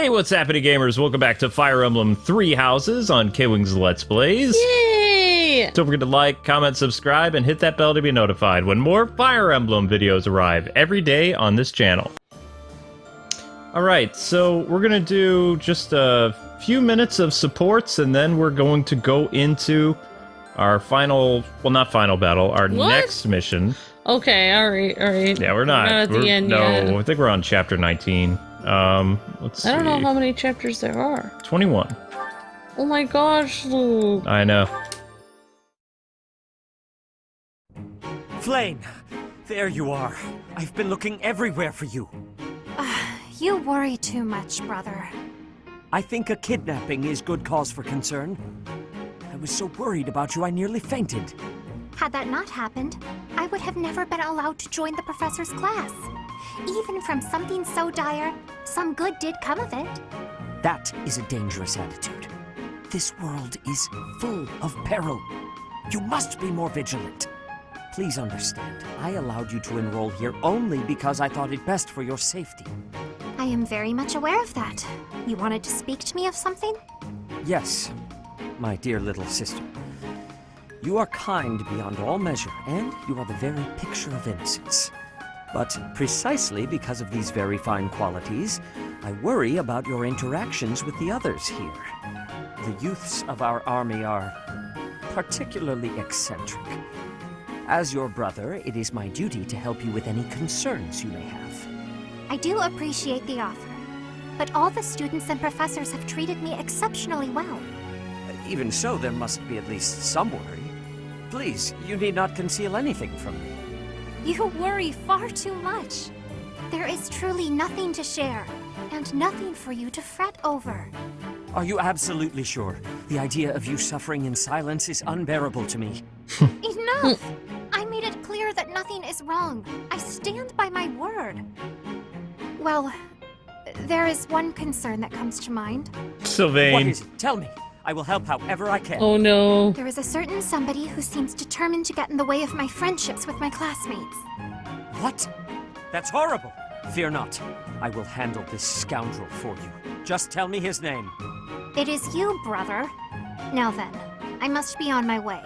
Hey, what's happening, gamers? Welcome back to Fire Emblem 3 Houses on Kwing's Let's Plays. Yay! Don't forget to like, comment, subscribe, and hit that bell to be notified when more Fire Emblem videos arrive every day on this channel. Alright, so we're going to do just a few minutes of supports, and then we're going to go into our final, well, not final battle, our next mission. Okay, alright. Yeah, we're not at the end yet. I think we're on chapter 19. Let's see. I don't know how many chapters there are. 21. Oh my gosh, Luke. I know. Flame, there you are. I've been looking everywhere for you. You worry too much, brother. I think a kidnapping is good cause for concern. I was so worried about you I nearly fainted. Had that not happened, I would have never been allowed to join the professor's class. Even from something so dire, some good did come of it. That is a dangerous attitude. This world is full of peril. You must be more vigilant. Please understand, I allowed you to enroll here only because I thought it best for your safety. I am very much aware of that. You wanted to speak to me of something? Yes, my dear little sister. You are kind beyond all measure, and you are the very picture of innocence. But precisely because of these very fine qualities, I worry about your interactions with the others here. The youths of our army are particularly eccentric. As your brother, it is my duty to help you with any concerns you may have. I do appreciate the offer, but all the students and professors have treated me exceptionally well. Even so, there must be at least some worry. Please, you need not conceal anything from me. You worry far too much. There is truly nothing to share, and nothing for you to fret over. Are you absolutely sure? The idea of you suffering in silence is unbearable to me. Enough! I made it clear that nothing is wrong. I stand by my word. Well, there is one concern that comes to mind. Sylvain. What is it? Tell me. I will help however I can. Oh no. There is a certain somebody who seems determined to get in the way of my friendships with my classmates. What? That's horrible. Fear not. I will handle this scoundrel for you. Just tell me his name. It is you, brother. Now then, I must be on my way.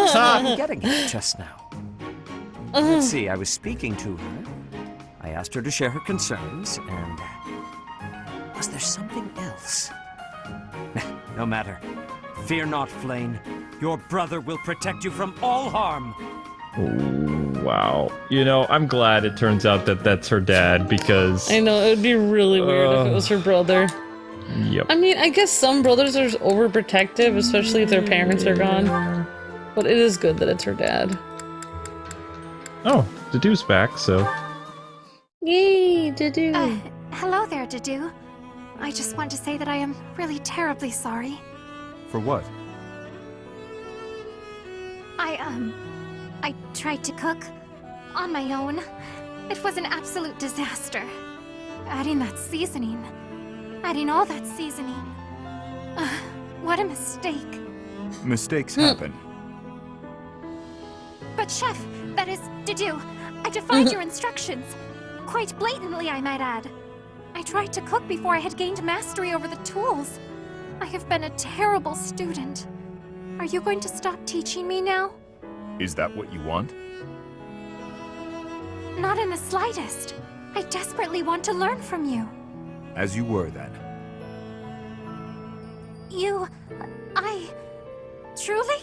So I'm getting it just now. Let's see, I was speaking to her. I asked her to share her concerns, and... was there something else? No matter. Fear not, Flame. Your brother will protect you from all harm. Oh, wow. You know, I'm glad it turns out that that's her dad, because... I know, it would be really weird if it was her brother. Yep. I mean, I guess some brothers are overprotective, especially if their parents are gone. But it is good that it's her dad. Oh, Dedu's back, so... Yay, Didu. Hello there, Didu. I just want to say that I am really terribly sorry. For what? I tried to cook on my own. It was an absolute disaster. Adding that seasoning. Adding all that seasoning. What a mistake. Mistakes happen. But Chef, that is, Didu, I defied your instructions. Quite blatantly, I might add. I tried to cook before I had gained mastery over the tools. I have been a terrible student. Are you going to stop teaching me now? Is that what you want? Not in the slightest. I desperately want to learn from you. As you were then. Truly?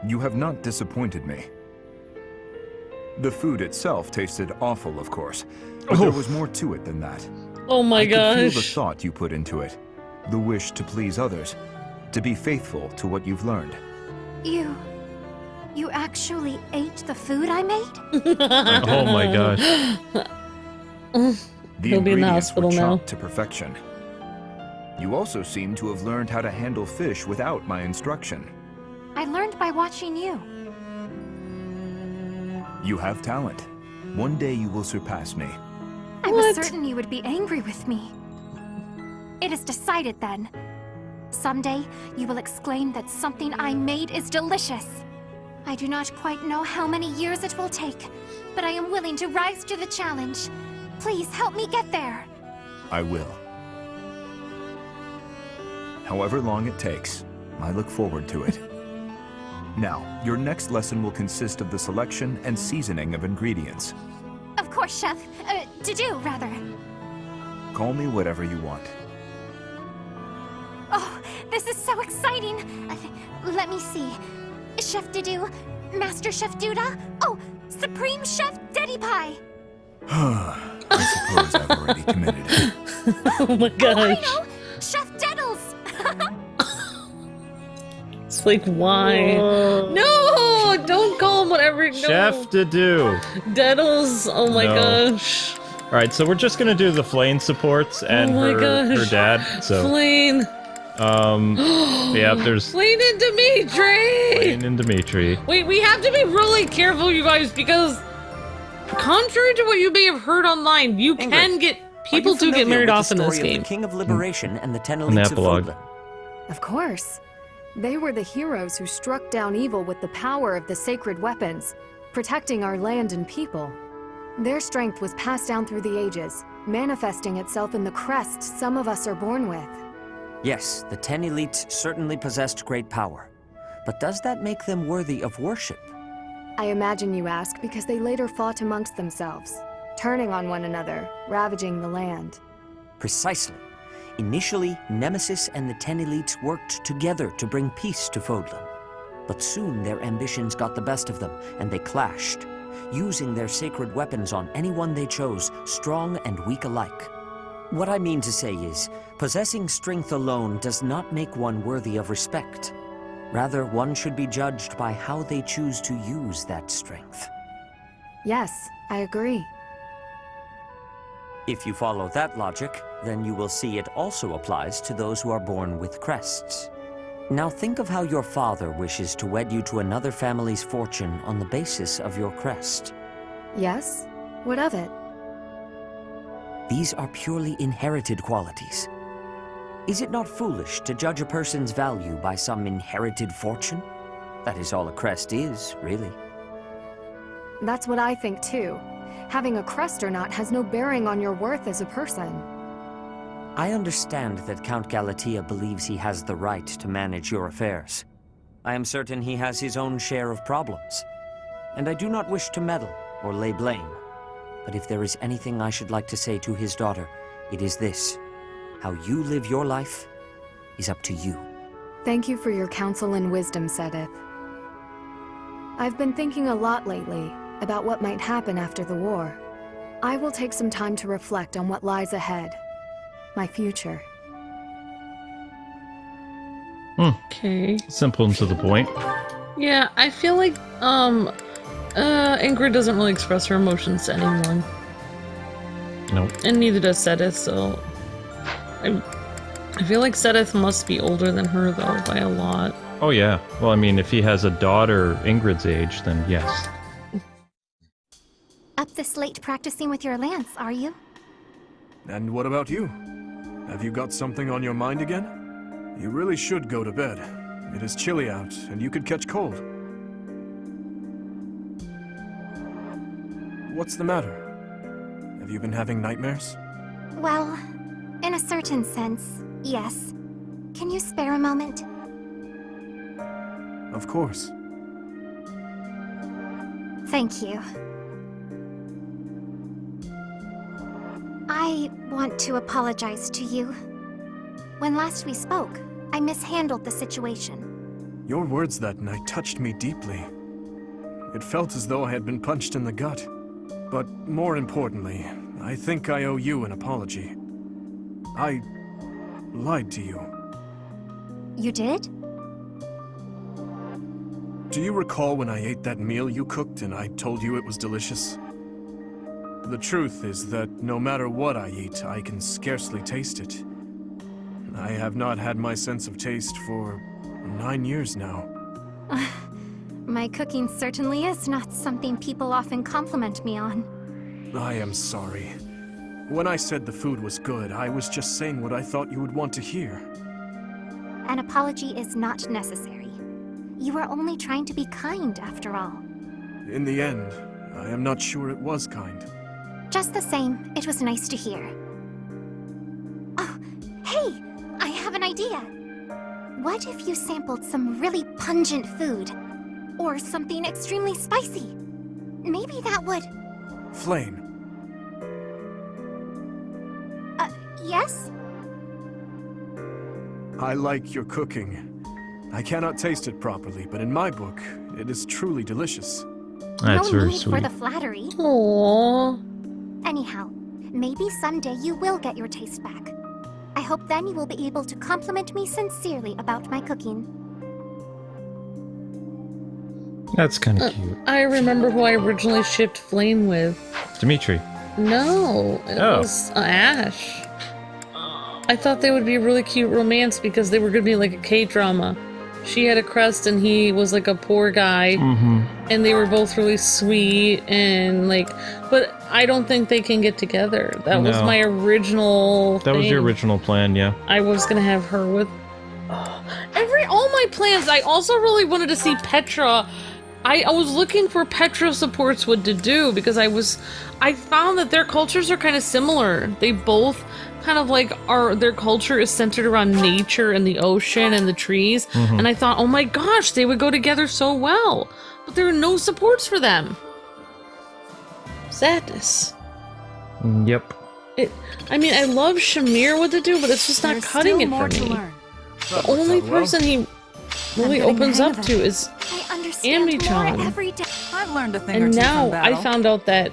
You have not disappointed me. The food itself tasted awful, of course, but there was more to it than that. Oh my I could feel the gosh. thought you put into it, the wish to please others, to be faithful to what you've learned. You actually ate the food I made? Oh my gosh. The He'll be in the ingredients hospital were now. chopped to perfection. You also seem to have learned how to handle fish without my instruction. I learned by watching you. You have talent. One day you will surpass me. I was What? certain you would be angry with me. It is decided then. Someday, you will exclaim that something I made is delicious. I do not quite know how many years it will take, but I am willing to rise to the challenge. Please help me get there. I will. However long it takes, I look forward to it. Now, your next lesson will consist of the selection and seasoning of ingredients. Of course, Chef. To-do, rather. Call me whatever you want. Oh, this is so exciting. Let me see. Chef Didu, Master Chef Duda, oh, Supreme Chef Deddy Pie. I suppose I've already committed it. Oh my Oh, I gosh. know! Chef Deddles! It's like, why? No! Don't call him whatever. No. Chef to do. Deddles. Oh my No. gosh. All right, so we're just gonna do the Flane supports and Oh my her gosh. dad. So, Flane. yeah, there's Flane and Dimitri! Flane and Dimitri. Wait, we have to be really careful, you guys, because contrary to what you may have heard online, you Ingrid, can get people Are you to get familiar married with off the in this story of game. the King of Liberation and the 10 An elites of epilogue. Fódlan? Of course. They were the heroes who struck down evil with the power of the sacred weapons, protecting our land and people. Their strength was passed down through the ages, manifesting itself in the crest some of us are born with. Yes, the 10 elites certainly possessed great power. But does that make them worthy of worship? I imagine you ask because they later fought amongst themselves, turning on one another, ravaging the land. Precisely. Initially, Nemesis and the 10 elites worked together to bring peace to Fódlan. But soon their ambitions got the best of them, and they clashed, using their sacred weapons on anyone they chose, strong and weak alike. What I mean to say is, possessing strength alone does not make one worthy of respect. Rather, one should be judged by how they choose to use that strength. Yes, I agree. If you follow that logic, then you will see it also applies to those who are born with crests. Now think of how your father wishes to wed you to another family's fortune on the basis of your crest. Yes? What of it? These are purely inherited qualities. Is it not foolish to judge a person's value by some inherited fortune? That is all a crest is, really. That's what I think too. Having a crest or not has no bearing on your worth as a person. I understand that Count Galatea believes he has the right to manage your affairs. I am certain he has his own share of problems. And I do not wish to meddle or lay blame. But if there is anything I should like to say to his daughter, it is this. How you live your life is up to you. Thank you for your counsel and wisdom, Sedith. I've been thinking a lot lately about what might happen after the war. I will take some time to reflect on what lies ahead. My future. Okay. Simple and to the point. Yeah, I feel like, Ingrid doesn't really express her emotions to anyone. Nope. And neither does Sedith, so... I feel like Sedith must be older than her, though, by a lot. Oh yeah. Well, I mean, if he has a daughter Ingrid's age, then yes. Up this late practicing with your lance, are you? And what about you? Have you got something on your mind again? You really should go to bed. It is chilly out, and you could catch cold. What's the matter? Have you been having nightmares? Well, in a certain sense, yes. Can you spare a moment? Of course. Thank you. I want to apologize to you. When last we spoke, I mishandled the situation. Your words that night touched me deeply. It felt as though I had been punched in the gut. But more importantly, I think I owe you an apology. I lied to you. You did? Do you recall when I ate that meal you cooked and I told you it was delicious? The truth is that no matter what I eat, I can scarcely taste it. I have not had my sense of taste for 9 years now. My cooking certainly is not something people often compliment me on. I am sorry. When I said the food was good, I was just saying what I thought you would want to hear. An apology is not necessary. You were only trying to be kind, after all. In the end, I am not sure it was kind. Just the same, it was nice to hear. Oh, hey! I have an idea! What if you sampled some really pungent food? Or something extremely spicy? Maybe that would... Flame. Yes? I like your cooking. I cannot taste it properly, but in my book, it is truly delicious. That's no very need sweet. for the flattery. Aww. Anyhow, maybe someday you will get your taste back. I hope then you will be able to compliment me sincerely about my cooking. That's kind of cute. I remember who I originally shipped Flame with. Dimitri. No, it was Ash. I thought they would be a really cute romance because they were going to be like a K-drama. She had a crust and he was like a poor guy. Mm-hmm. And they were both really sweet and like... But I don't think they can get together. That was my original That was your original plan, yeah. I was going to have her with... all my plans. I also really wanted to see Petra. I was looking for Petra supports what to do because I found that their cultures are kind of similar. They both kind of like their culture is centered around nature and the ocean and the trees. Mm-hmm. And I thought, oh my gosh, they would go together so well. But there are no supports for them. Sadness. Yep. I mean, I love Shamir what to do, but it's just not cutting it for me. The only person he really opens up to is I understand more AmbyChan. every day. I've learned a thing or And two now from battle. I found out that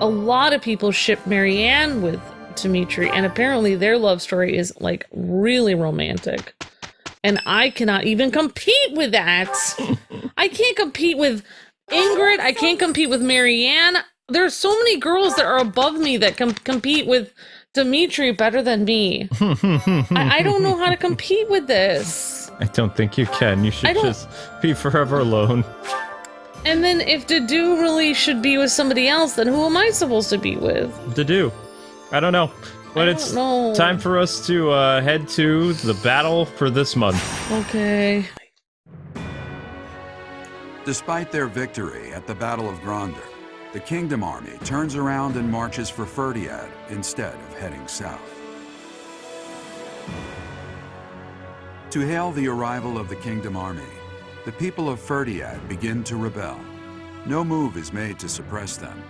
a lot of people ship Marianne with Dimitri, and apparently their love story is like really romantic. And I cannot even compete with that. I can't compete with Ingrid. I can't compete with Marianne. There are so many girls that are above me that can compete with Dimitri better than me. I don't know how to compete with this. I don't think you can. You should just be forever alone. And then if Dedu really should be with somebody else, then who am I supposed to be with? Dedu. I don't know. But it's time for us to head to the battle for this month. Okay. Despite their victory at the Battle of Gronder, the Kingdom Army turns around and marches for Ferdiad instead of heading south. To hail the arrival of the Kingdom Army, the people of Ferdiad begin to rebel. No move is made to suppress them.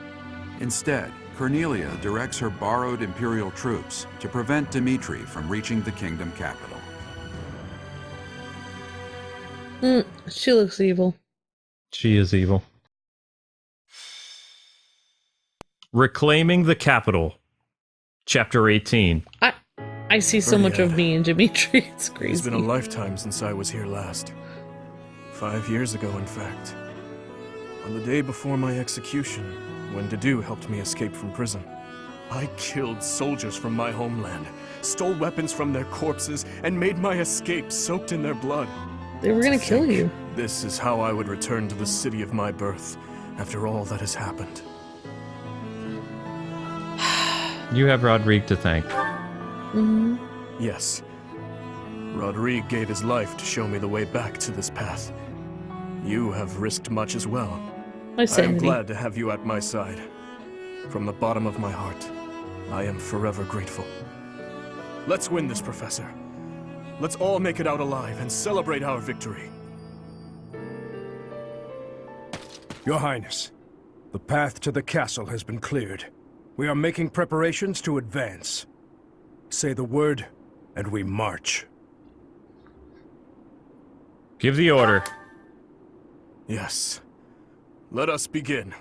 Instead, Cornelia directs her borrowed Imperial troops to prevent Dimitri from reaching the kingdom capital. She looks evil. She is evil. Reclaiming the Capital. Chapter 18. I see so much of me in Dimitri. It's crazy. It's been a lifetime since I was here last. 5 years ago, in fact. On the day before my execution, when Dedu helped me escape from prison. I killed soldiers from my homeland, stole weapons from their corpses, and made my escape soaked in their blood. They were gonna kill you. This is how I would return to the city of my birth, after all that has happened. You have Rodrigue to thank. Mm-hmm. Yes. Rodrigue gave his life to show me the way back to this path. You have risked much as well. I am glad to have you at my side. From the bottom of my heart, I am forever grateful. Let's win this, Professor. Let's all make it out alive and celebrate our victory. Your Highness, the path to the castle has been cleared. We are making preparations to advance. Say the word, and we march. Give the order. Yes. Let us begin.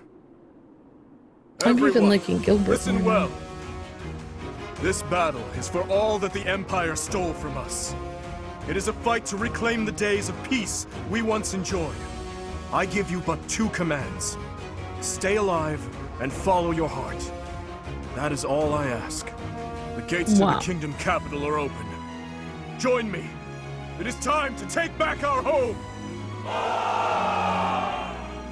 I'm even liking Gilbert. Listen well. This battle is for all that the Empire stole from us. It is a fight to reclaim the days of peace we once enjoyed. I give you but 2 commands. Stay alive and follow your heart. That is all I ask. The gates to the kingdom capital are open. Join me. It is time to take back our home.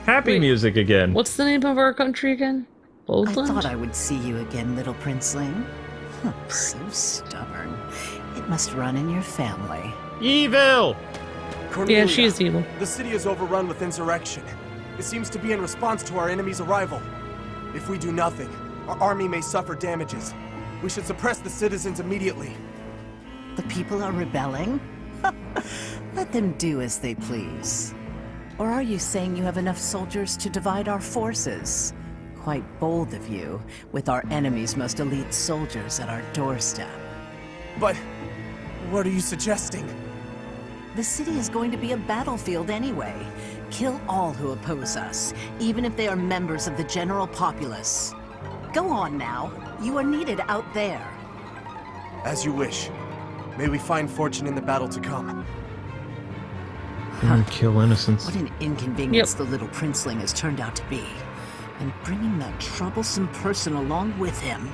Happy music again. What's the name of our country again? Fódlan? I thought I would see you again, little princeling. So stubborn. It must run in your family. Evil! Yeah, she is evil. The city is overrun with insurrection. It seems to be in response to our enemy's arrival. If we do nothing, our army may suffer damages. We should suppress the citizens immediately. The people are rebelling? Let them do as they please. Or are you saying you have enough soldiers to divide our forces? Quite bold of you, with our enemy's most elite soldiers at our doorstep. But what are you suggesting? The city is going to be a battlefield anyway. Kill all who oppose us, even if they are members of the general populace. Go on now. You are needed out there. As you wish. May we find fortune in the battle to come. Kill innocents. What an inconvenience the little princeling has turned out to be. And bringing that troublesome person along with him.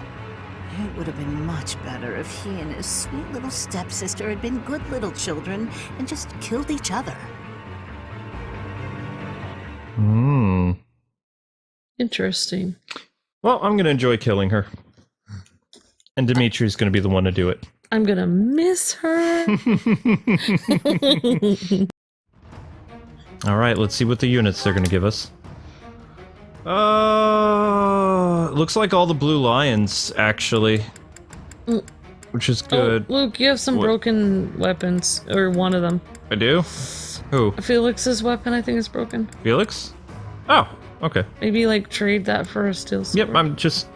It would have been much better if he and his sweet little stepsister had been good little children and just killed each other. Interesting. Well, I'm gonna enjoy killing her. And Dimitri's gonna be the one to do it. I'm gonna miss her. Alright, let's see what the units they're gonna give us. Looks like all the blue lions, actually. Which is good. Oh, Luke, you have some broken weapons. Or one of them. I do? Who? Felix's weapon, I think, is broken. Felix? Oh, okay. Maybe, like, trade that for a steel sword. Yep, I'm just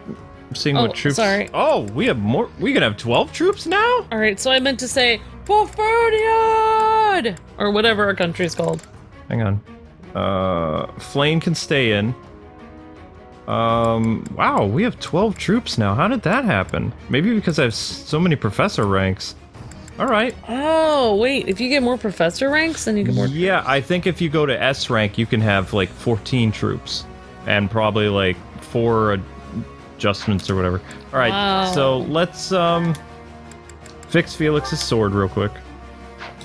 seeing what troops... sorry. Oh, we have more... We can have 12 troops now? Alright, so I meant to say, Fódlan! Or whatever our country's called. Hang on. Flame can stay in. Wow, we have 12 troops now. How did that happen? Maybe because I have so many professor ranks. Alright. Oh, wait, if you get more professor ranks, then you get more... Yeah, I think if you go to S rank, you can have, like, 14 troops. And probably, like, 4 adjustments or whatever. Alright, so let's, fix Felix's sword real quick.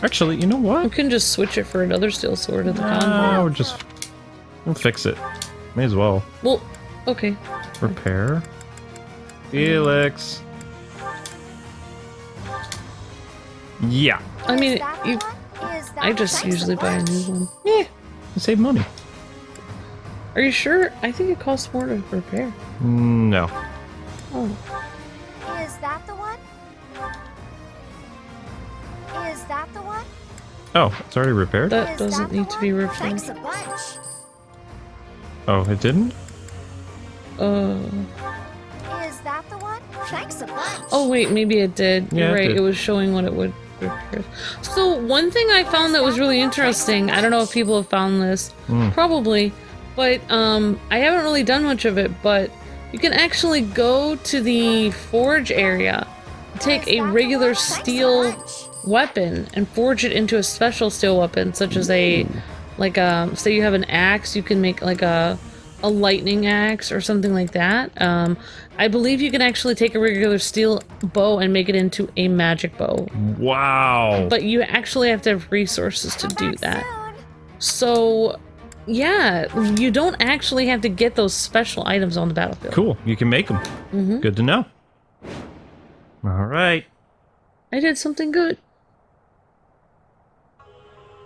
Actually, you know what? You can just switch it for another steel sword at the No, we'll fix it. May as well. Well, okay. Repair. Felix. Yeah. I mean, I just usually buy a new one. Yeah. You save money. Are you sure? I think it costs more to repair. No. Oh. Is that the one? Is that the one? Oh, it's already repaired? That doesn't need to be repaired. Thanks a bunch. Oh, it didn't? Is that the one? Thanks a bunch. Oh wait, maybe it did. Yeah, You're right, it did. it was showing what it would repair. So one thing I found that was really interesting, I don't know if people have found this, probably, but I haven't really done much of it, but you can actually go to the forge area, take a regular steel weapon and forge it into a special steel weapon, such as a, like say you have an axe, you can make like a lightning axe or something like that. I believe you can actually take a regular steel bow and make it into a magic bow. Wow. But you actually have to have resources to do that. So, yeah, you don't actually have to get those special items on the battlefield. Cool, you can make them. Good to know. Alright. I did something good.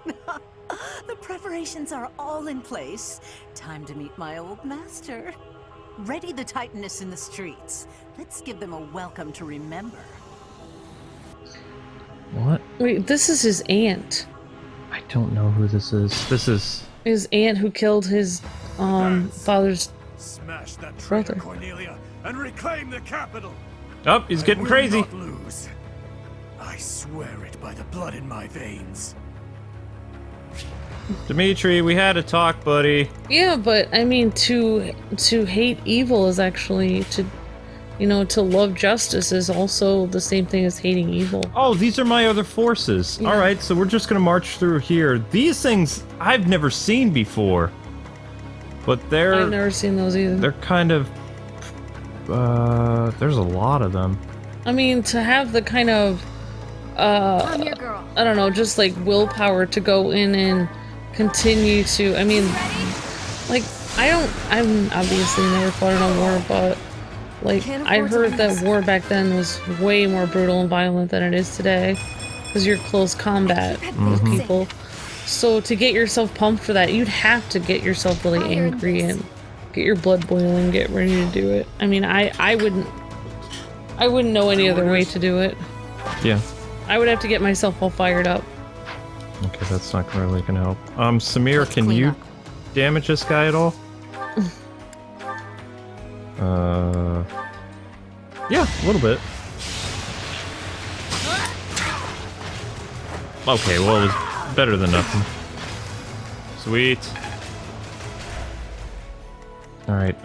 The preparations are all in place. Time to meet my old master. Ready the Titaness in the streets. Let's give them a welcome to remember. What? Wait, this is his aunt. I don't know who this is. This is... His aunt who killed his father's Smash that brother. Cornelia, and reclaim the capital. Oh, he's getting crazy. Not lose. I swear it by the blood in my veins. Dimitri, we had a talk, buddy. Yeah, but I mean, to hate evil is actually to, you know, to love justice is also the same thing as hating evil. Oh, these are my other forces. Yeah. Alright, so we're just gonna march through here. These things I've never seen before. But I've never seen those either. they're kind of... there's a lot of them. I mean, to have the kind of, I'm your girl. I don't know, just like willpower to go in and continue to, I mean, like, I'm obviously never fought in a war, but, like, I heard that war back then was way more brutal and violent than it is today, because you're close combat with people. So to get yourself pumped for that, you'd have to get yourself really angry and get your blood boiling, get ready to do it. I mean, I wouldn't know any other way to do it. Yeah. I would have to get myself all fired up. Okay, that's not really gonna help. Samir, can you damage this guy at all? Yeah, a little bit. Okay, well, it was better than nothing. Sweet. Alright,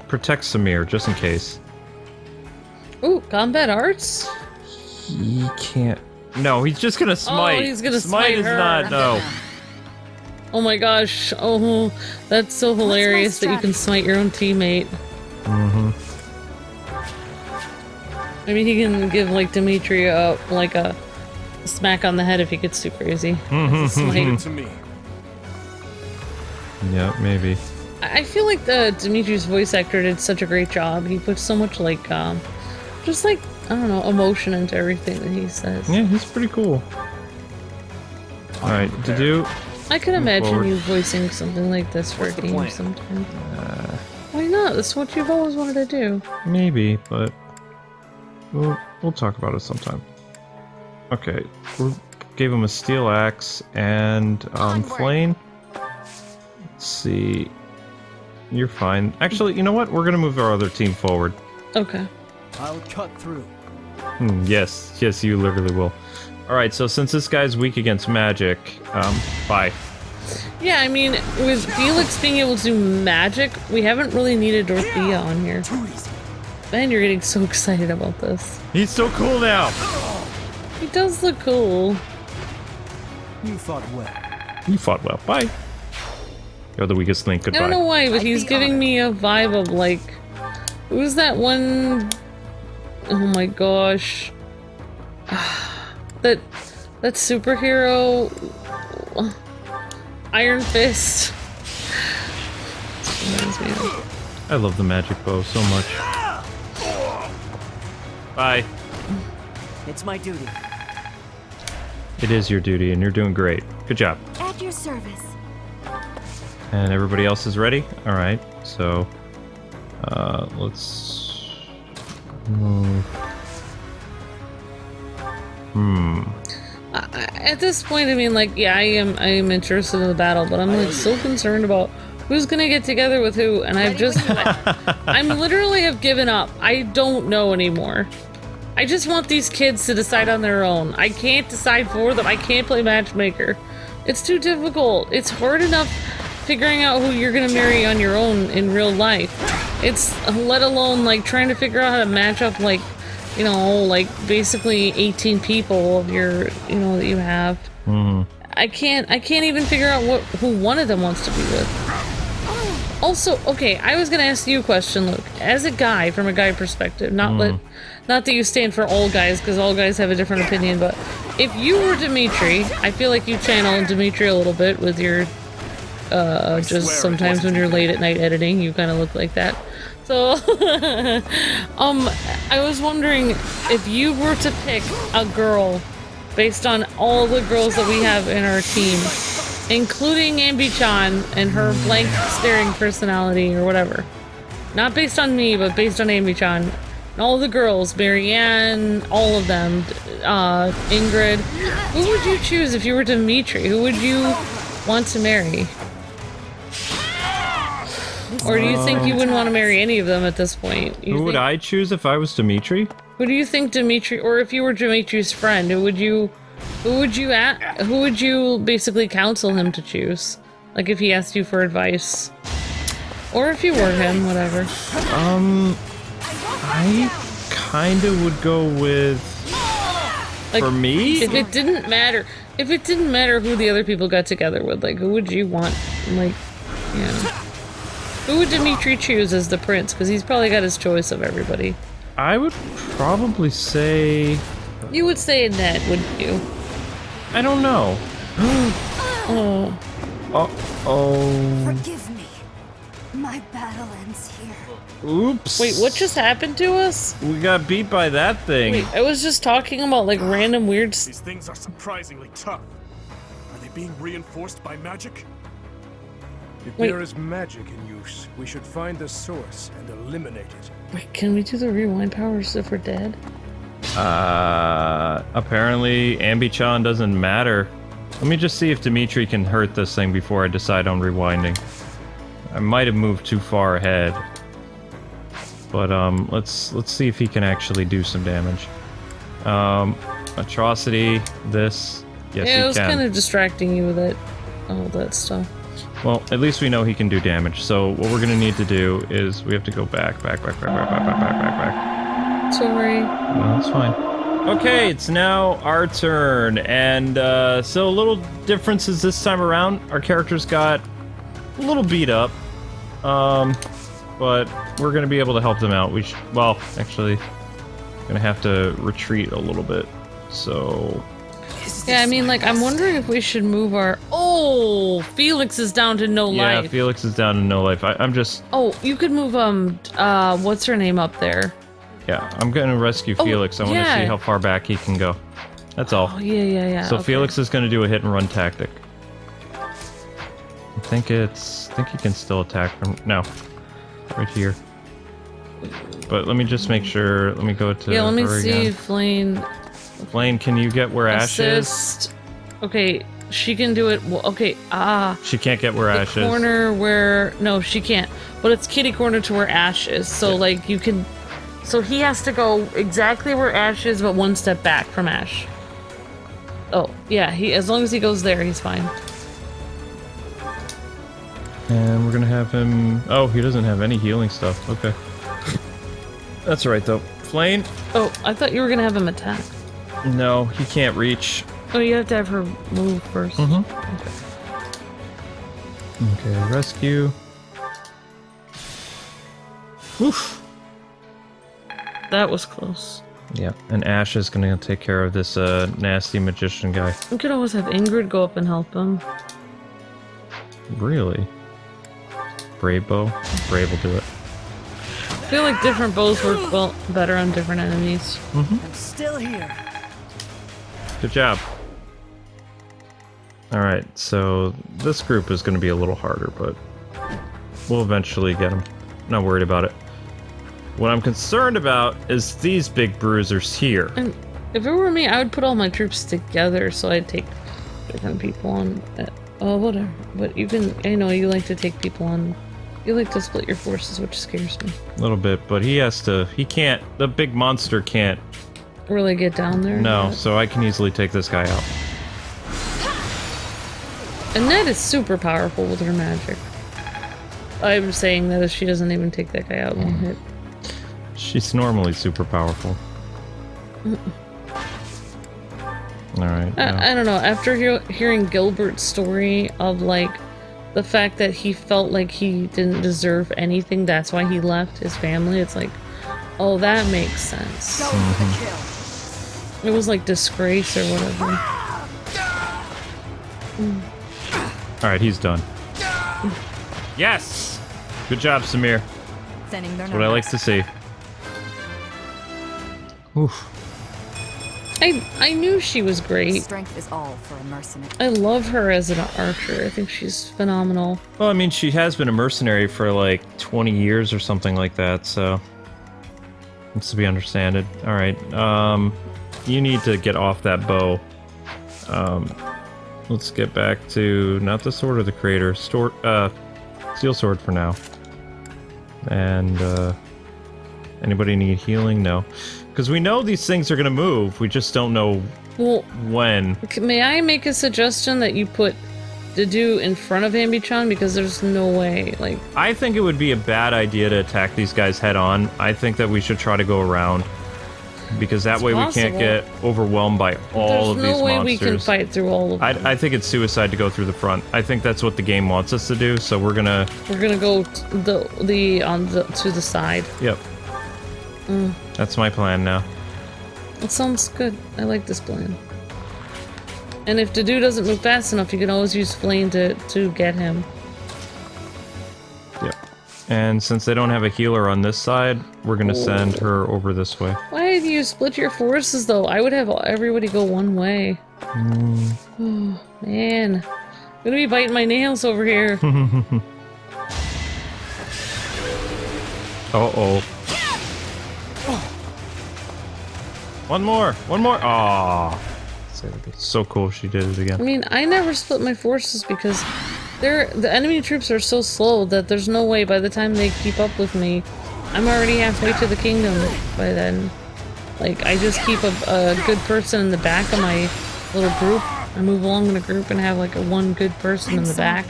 protect Samir, just in case. Ooh, combat arts? He can't... No, he's just gonna smite. Oh, he's gonna smite is her. not, no. Oh my gosh, oh, that's so hilarious that you can smite your own teammate. Mm-hmm. I mean, he can give, like, Dimitri a smack on the head if he gets too crazy. Mm-hmm. To me. Yeah, maybe. I feel like Dimitri's voice actor did such a great job. He put so much, like, just like, I don't know, emotion into everything that he says. Yeah, he's pretty cool. Alright, to do... I can imagine forward. you voicing something like this for a game sometime. Why not? That's what you've always wanted to do. Maybe, but... We'll talk about it sometime. Okay, we gave him a steel axe and, flame. Let's see... You're fine. Actually, you know what? We're gonna move our other team forward. Okay. I'll cut through. Yes, you literally will. Alright, so since this guy's weak against magic, bye. Yeah, I mean, with Felix being able to do magic, we haven't really needed Dorothea on here. Man, you're getting so excited about this. He's so cool now! He does look cool. You fought well. You fought well. Bye. You're the weakest link. Goodbye. I don't know why, but he's giving me a vibe of, like... Who's that one... Oh my gosh. That superhero... Iron Fist. I love the magic bow so much. Bye. It's my duty. It is your duty, and you're doing great. Good job. At your service. And everybody else is ready? Alright, so... let's... move... At this point, I mean, like, yeah, I am interested in the battle, but I'm, like, so concerned about who's gonna get together with who, and I've just... I'm literally have given up. I don't know anymore. I just want these kids to decide on their own. I can't decide for them. I can't play matchmaker. It's too difficult. It's hard enough figuring out who you're gonna marry on your own in real life. It's, let alone, like, trying to figure out how to match up, like, you know, like, basically 18 people of your, you know, that you have. I can't even figure out who one of them wants to be with. Also, okay, I was gonna ask you a question, Luke. As a guy, from a guy perspective, not that you stand for all guys, because all guys have a different opinion, but if you were Dimitri, I feel like you channel Dimitri a little bit with your, just sometimes when you're late at night editing, you kind of look like that. So, I was wondering if you were to pick a girl based on all the girls that we have in our team, including AmbyChan and her blank staring personality or whatever. Not based on me, but based on AmbyChan. All the girls, Marianne, all of them, Ingrid. Who would you choose if you were Dimitri? Who would you want to marry? Or do you think you wouldn't want to marry any of them at this point? Who would I choose if I was Dimitri? Who do you think Dimitri, or if you were Dimitri's friend, who would you basically counsel him to choose? Like if he asked you for advice. Or if you were him, whatever. I kinda would go with... Like, for me? If it didn't matter who the other people got together with, like, who would you want, like, yeah. Who would Dimitri choose as the prince? Because he's probably got his choice of everybody. I would probably say... You would say Ned, wouldn't you? I don't know. Oh. Uh-oh. Forgive me. My battle ends here. Oops. Wait, what just happened to us? We got beat by that thing. Wait, I was just talking about, like, random weird... These things are surprisingly tough. Are they being reinforced by magic? If Wait. there is magic in use, we should find the source and eliminate it. Wait, can we do the rewind powers if we're dead? Apparently AmbyChan doesn't matter. Let me just see if Dimitri can hurt this thing before I decide on rewinding. I might have moved too far ahead. But let's see if he can actually do some damage. Atrocity, this. Yes, Yeah, he it was can. kind of distracting you with it, all that stuff. Well, at least we know he can do damage. So what we're gonna need to do is we have to go back. Sorry. No, that's fine. Okay, it's now our turn, and so little differences this time around. Our characters got a little beat up, but we're gonna be able to help them out. Well, actually, gonna have to retreat a little bit. So Yeah, I mean, like, I'm wondering if we should move our... Oh, Felix is down to no yeah, life. Felix is down to no life. I'm just Oh, you could move, what's her name up there? yeah, I'm gonna rescue Oh, Felix. I want to yeah. see how far back he can go. That's all. Oh, yeah. So okay. Felix is gonna do a hit and run tactic. I think he can still attack from no, right here. But let me just make sure. Let me go to Yeah, let me her see, again. Flame. Flame, can you get where Ash is? Assist. Okay, she can do it. Well, okay, She can't get where the Ash is. corner where... No, she can't. But it's kitty corner to where Ash is. So, Yeah. like, you can... So he has to go exactly where Ash is, but one step back from Ash. Oh, yeah, as long as he goes there, he's fine. And we're gonna have him. Oh, he doesn't have any healing stuff. Okay. That's right though. Flame? Oh, I thought you were gonna have him attack. No, he can't reach. Oh, you have to have her move first. Mm-hmm. Okay, rescue. Oof. That was close. Yeah, and Ash is gonna take care of this nasty magician guy. We could always have Ingrid go up and help him. Really? Brave bow? Brave will do it. I feel like different bows work better on different enemies. Mm-hmm. I'm still here. Good job. Alright, so this group is gonna be a little harder, but we'll eventually get them. Not worried about it. What I'm concerned about is these big bruisers here. And if it were me, I would put all my troops together so I'd take different people on. Oh, whatever. But you can, I know you like to take people on. You like to split your forces, which scares me. A little bit, but he can't, the big monster can't. Really get down there? No, yet. so I can easily take this guy out. And Ned is super powerful with her magic. I'm saying that if she doesn't even take that guy out in one hit. She's normally super powerful. Alright. I don't know. After hearing Gilbert's story of, like, the fact that he felt like he didn't deserve anything, that's why he left his family, it's like, oh, that makes sense. It was like disgrace or whatever. Alright, he's done. Yes! Good job, Samir. That's what I like to see. Oof. I knew she was great. Strength is all for a mercenary. I love her as an archer. I think she's phenomenal. Well, I mean, she has been a mercenary for like 20 years or something like that, so it's to be understood. Alright, you need to get off that bow. Let's get back to, not the Sword of the Creator, Steel Sword for now. And, anybody need healing? No. Because we know these things are going to move, we just don't know when. May I make a suggestion that you put Dedu in front of AmbyChan? Because there's no way, like... I think it would be a bad idea to attack these guys head on. I think that we should try to go around. Because that way we can't get overwhelmed by all of these monsters. There's no way we can fight through all of them. I think it's suicide to go through the front. I think that's what the game wants us to do, so we're gonna... We're gonna go to the side. Yep. That's my plan now. That sounds good. I like this plan. And if Dedu doesn't move fast enough, you can always use Flame to get him. Yep. And since they don't have a healer on this side, we're gonna send her over this way. Why do you split your forces, though? I would have everybody go one way. Oh, man. I'm gonna be biting my nails over here. Uh-oh. One more! One more! Aww. So cool if she did it I again. mean, I never split my forces because the enemy troops are so slow that there's no way by the time they keep up with me, I'm already halfway to the kingdom by then. Like, I just keep a good person in the back of my little group. I move along in a group and have like one good person in the back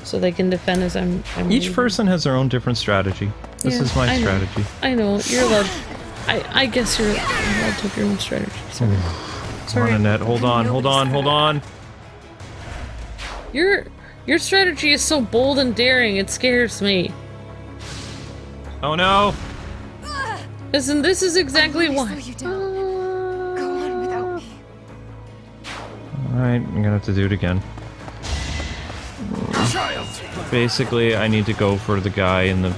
so they can defend as I'm Each moving. person has their own different strategy. This is my strategy. I know, you're allowed. I guess you're allowed to have your own strategy. Sorry. Come on, Annette. Hold on, hold on, hold on. Your strategy is so bold and daring, it scares me. Oh no! Listen, this is exactly why. Go on without me. Alright, I'm gonna have to do it again. Basically, I need to go for the guy in the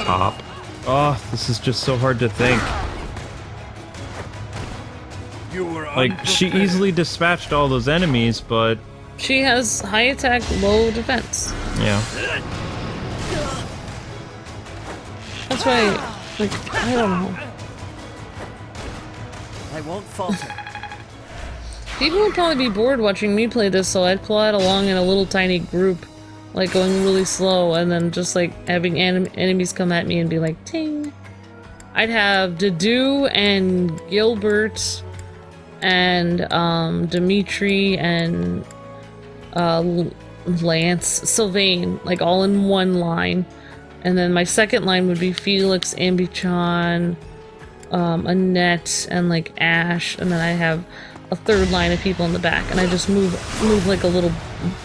top. Oh, this is just so hard to think. Like, she easily dispatched all those enemies, but... She has high attack, low defense. Yeah. That's why, like, I don't know. I won't falter. People would probably be bored watching me play this, so I'd plod along in a little tiny group, like going really slow, and then just like having enemies come at me and be like, ting. I'd have Dedu and Gilbert and Dimitri and Lance, Sylvain, like all in one line. And then my second line would be Felix, AmbyChan, Annette, and like Ash, and then I have a third line of people in the back, and I just move like a little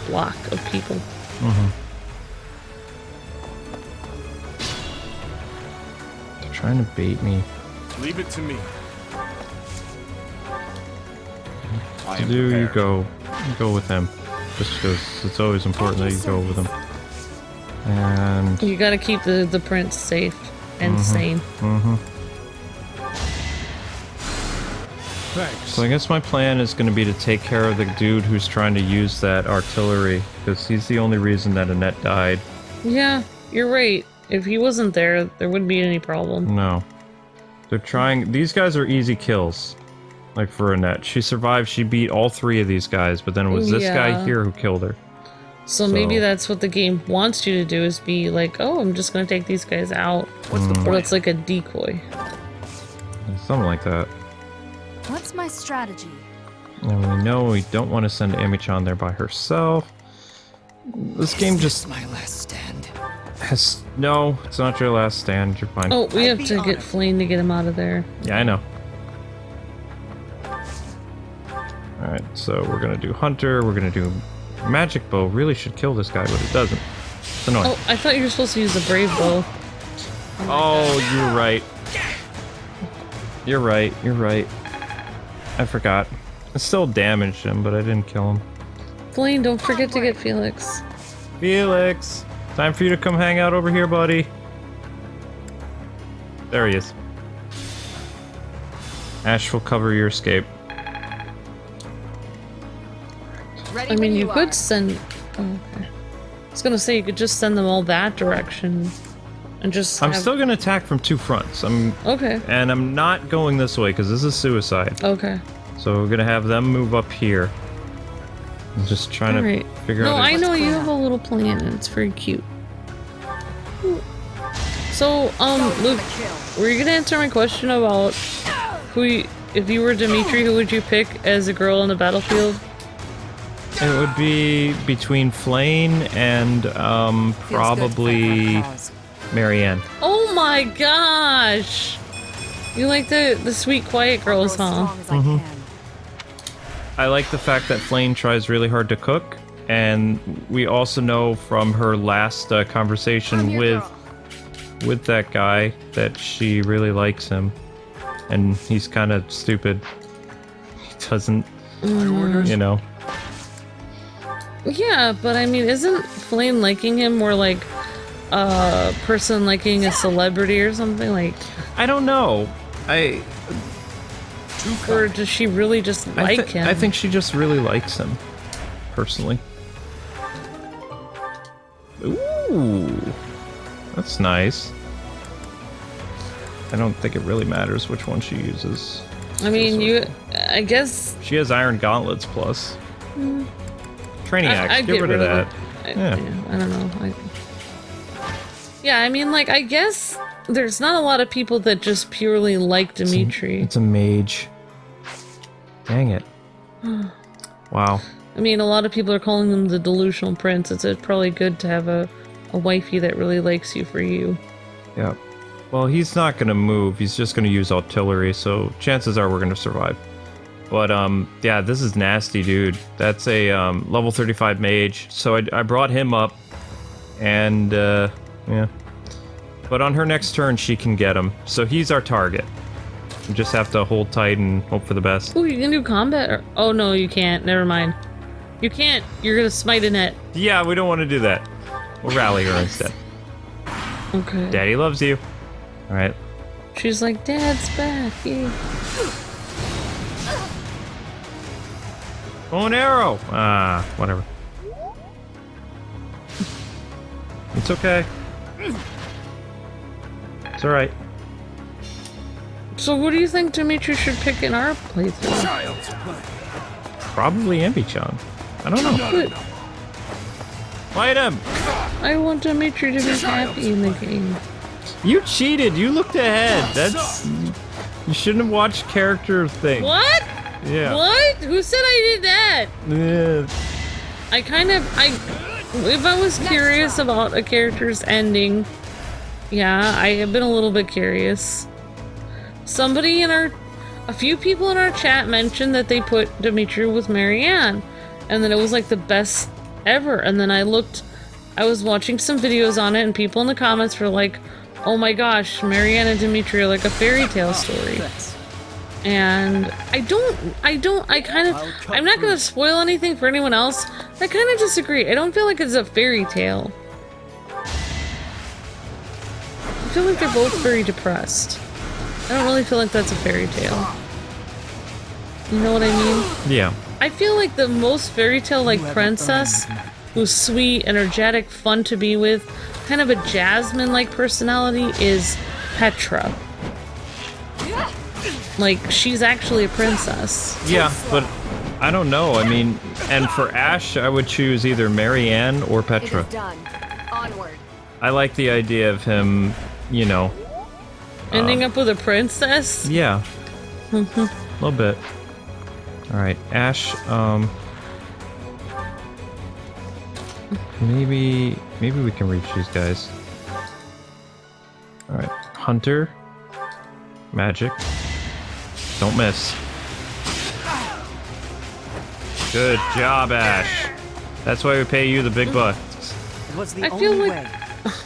block of people. They're trying to bait me. Leave it to me. You go with him. Just because it's always important that you go with him. And... You gotta keep the prince safe and sane. Thanks. So I guess my plan is going to be to take care of the dude who's trying to use that artillery, because he's the only reason that Annette died. Yeah, you're right. If he wasn't there, there wouldn't be any problem. No. They're trying... These guys are easy kills. Like for Annette. She survived, she beat all three of these guys, but then it was this guy here who killed her. So maybe that's what the game wants you to do, is be like, oh, I'm just gonna take these guys out. What's the point? Or it's like a decoy. Something like that. What's my strategy? And we know we don't want to send AmbyChan there by herself. This game just... my last stand. Has... No, it's not your last stand. You're fine. Oh, we have to get Flame to get him out of there. Yeah, I know. Alright, so we're gonna do Hunter, we're gonna do Magic Bow. Really should kill this guy, but it doesn't. It's annoying. Oh, I thought you were supposed to use the Brave Bow. Oh, you're right. You're right, you're right. I forgot. I still damaged him, but I didn't kill him. Flame, don't forget to get Felix. Felix! Time for you to come hang out over here, buddy. There he is. Ash will cover your escape. I mean, you could send... Oh, okay. I was gonna say, you could just send them all that direction. And just I'm still gonna attack from two fronts. Okay. And I'm not going this way, because this is suicide. Okay. So we're gonna have them move up here. I'm just trying to figure out... No, I know you have a little plan, and it's very cute. So, Luke, were you gonna answer my question about if you were Dimitri, who would you pick as a girl on the battlefield? It would be between Flane and, probably Marianne. Oh my gosh! You like the sweet, quiet girls, huh? I like the fact that Flane tries really hard to cook, and we also know from her last conversation with that guy that she really likes him, and he's kind of stupid. He doesn't, you know. Yeah, but I mean, isn't Flame liking him more like a person liking a celebrity or something? Like, I don't know. Or does she really just like him? I think she just really likes him, personally. Ooh, that's nice. I don't think it really matters which one she uses. I mean, I guess... She has Iron Gauntlets plus. Training Axe, I'd get rid of that. Yeah, I don't know. Yeah, I mean, like, I guess there's not a lot of people that just purely like Dimitri. It's a mage. Dang it. Wow. I mean, a lot of people are calling them the delusional prince. It's probably good to have a wifey that really likes you for you. Yeah. Well, he's not going to move. He's just going to use artillery, so chances are we're going to survive. But, yeah, this is nasty, dude. That's a level 35 mage. So I brought him up, and, yeah. But on her next turn, she can get him. So he's our target. We just have to hold tight and hope for the best. Oh, you can do combat? Or, oh, no, you can't. Never mind. You can't. You're going to smite a net. Yeah, we don't want to do that. We'll rally her instead. Okay. Daddy loves you. All right. She's like, Dad's back. Yay. Oh, an arrow. Whatever. It's okay. It's all right. So what do you think Dimitri should pick in our playthrough? Probably AmbyChan. I don't know. But Fight him! I want Dimitri to be happy in the game. You cheated. You looked ahead. That's... You shouldn't have watched character things. What? Yeah. What? Who said I did that? Yeah. If I was curious about a character's ending, yeah, I have been a little bit curious. A few people in our chat mentioned that they put Dimitri with Marianne, and that it was like the best ever. And then I was watching some videos on it, and people in the comments were like, oh my gosh, Marianne and Dimitri are like a fairy tale story. And I'm not gonna spoil anything for anyone else. I kind of disagree. I don't feel like it's a fairy tale. I feel like they're both very depressed. I don't really feel like that's a fairy tale. You know what I mean? Yeah. I feel like the most fairy tale-like princess, who's sweet, energetic, fun to be with, kind of a Jasmine-like personality, is Petra. Like, she's actually a princess. Yeah, but I don't know. I mean, and for Ash, I would choose either Marianne or Petra. Done. Onward. I like the idea of him, you know... Ending up with a princess? Yeah. A little bit. Alright, Ash, maybe we can reach these guys. Alright, Hunter. Magic. Don't miss. Good job, Ash. That's why we pay you the big bucks. I feel like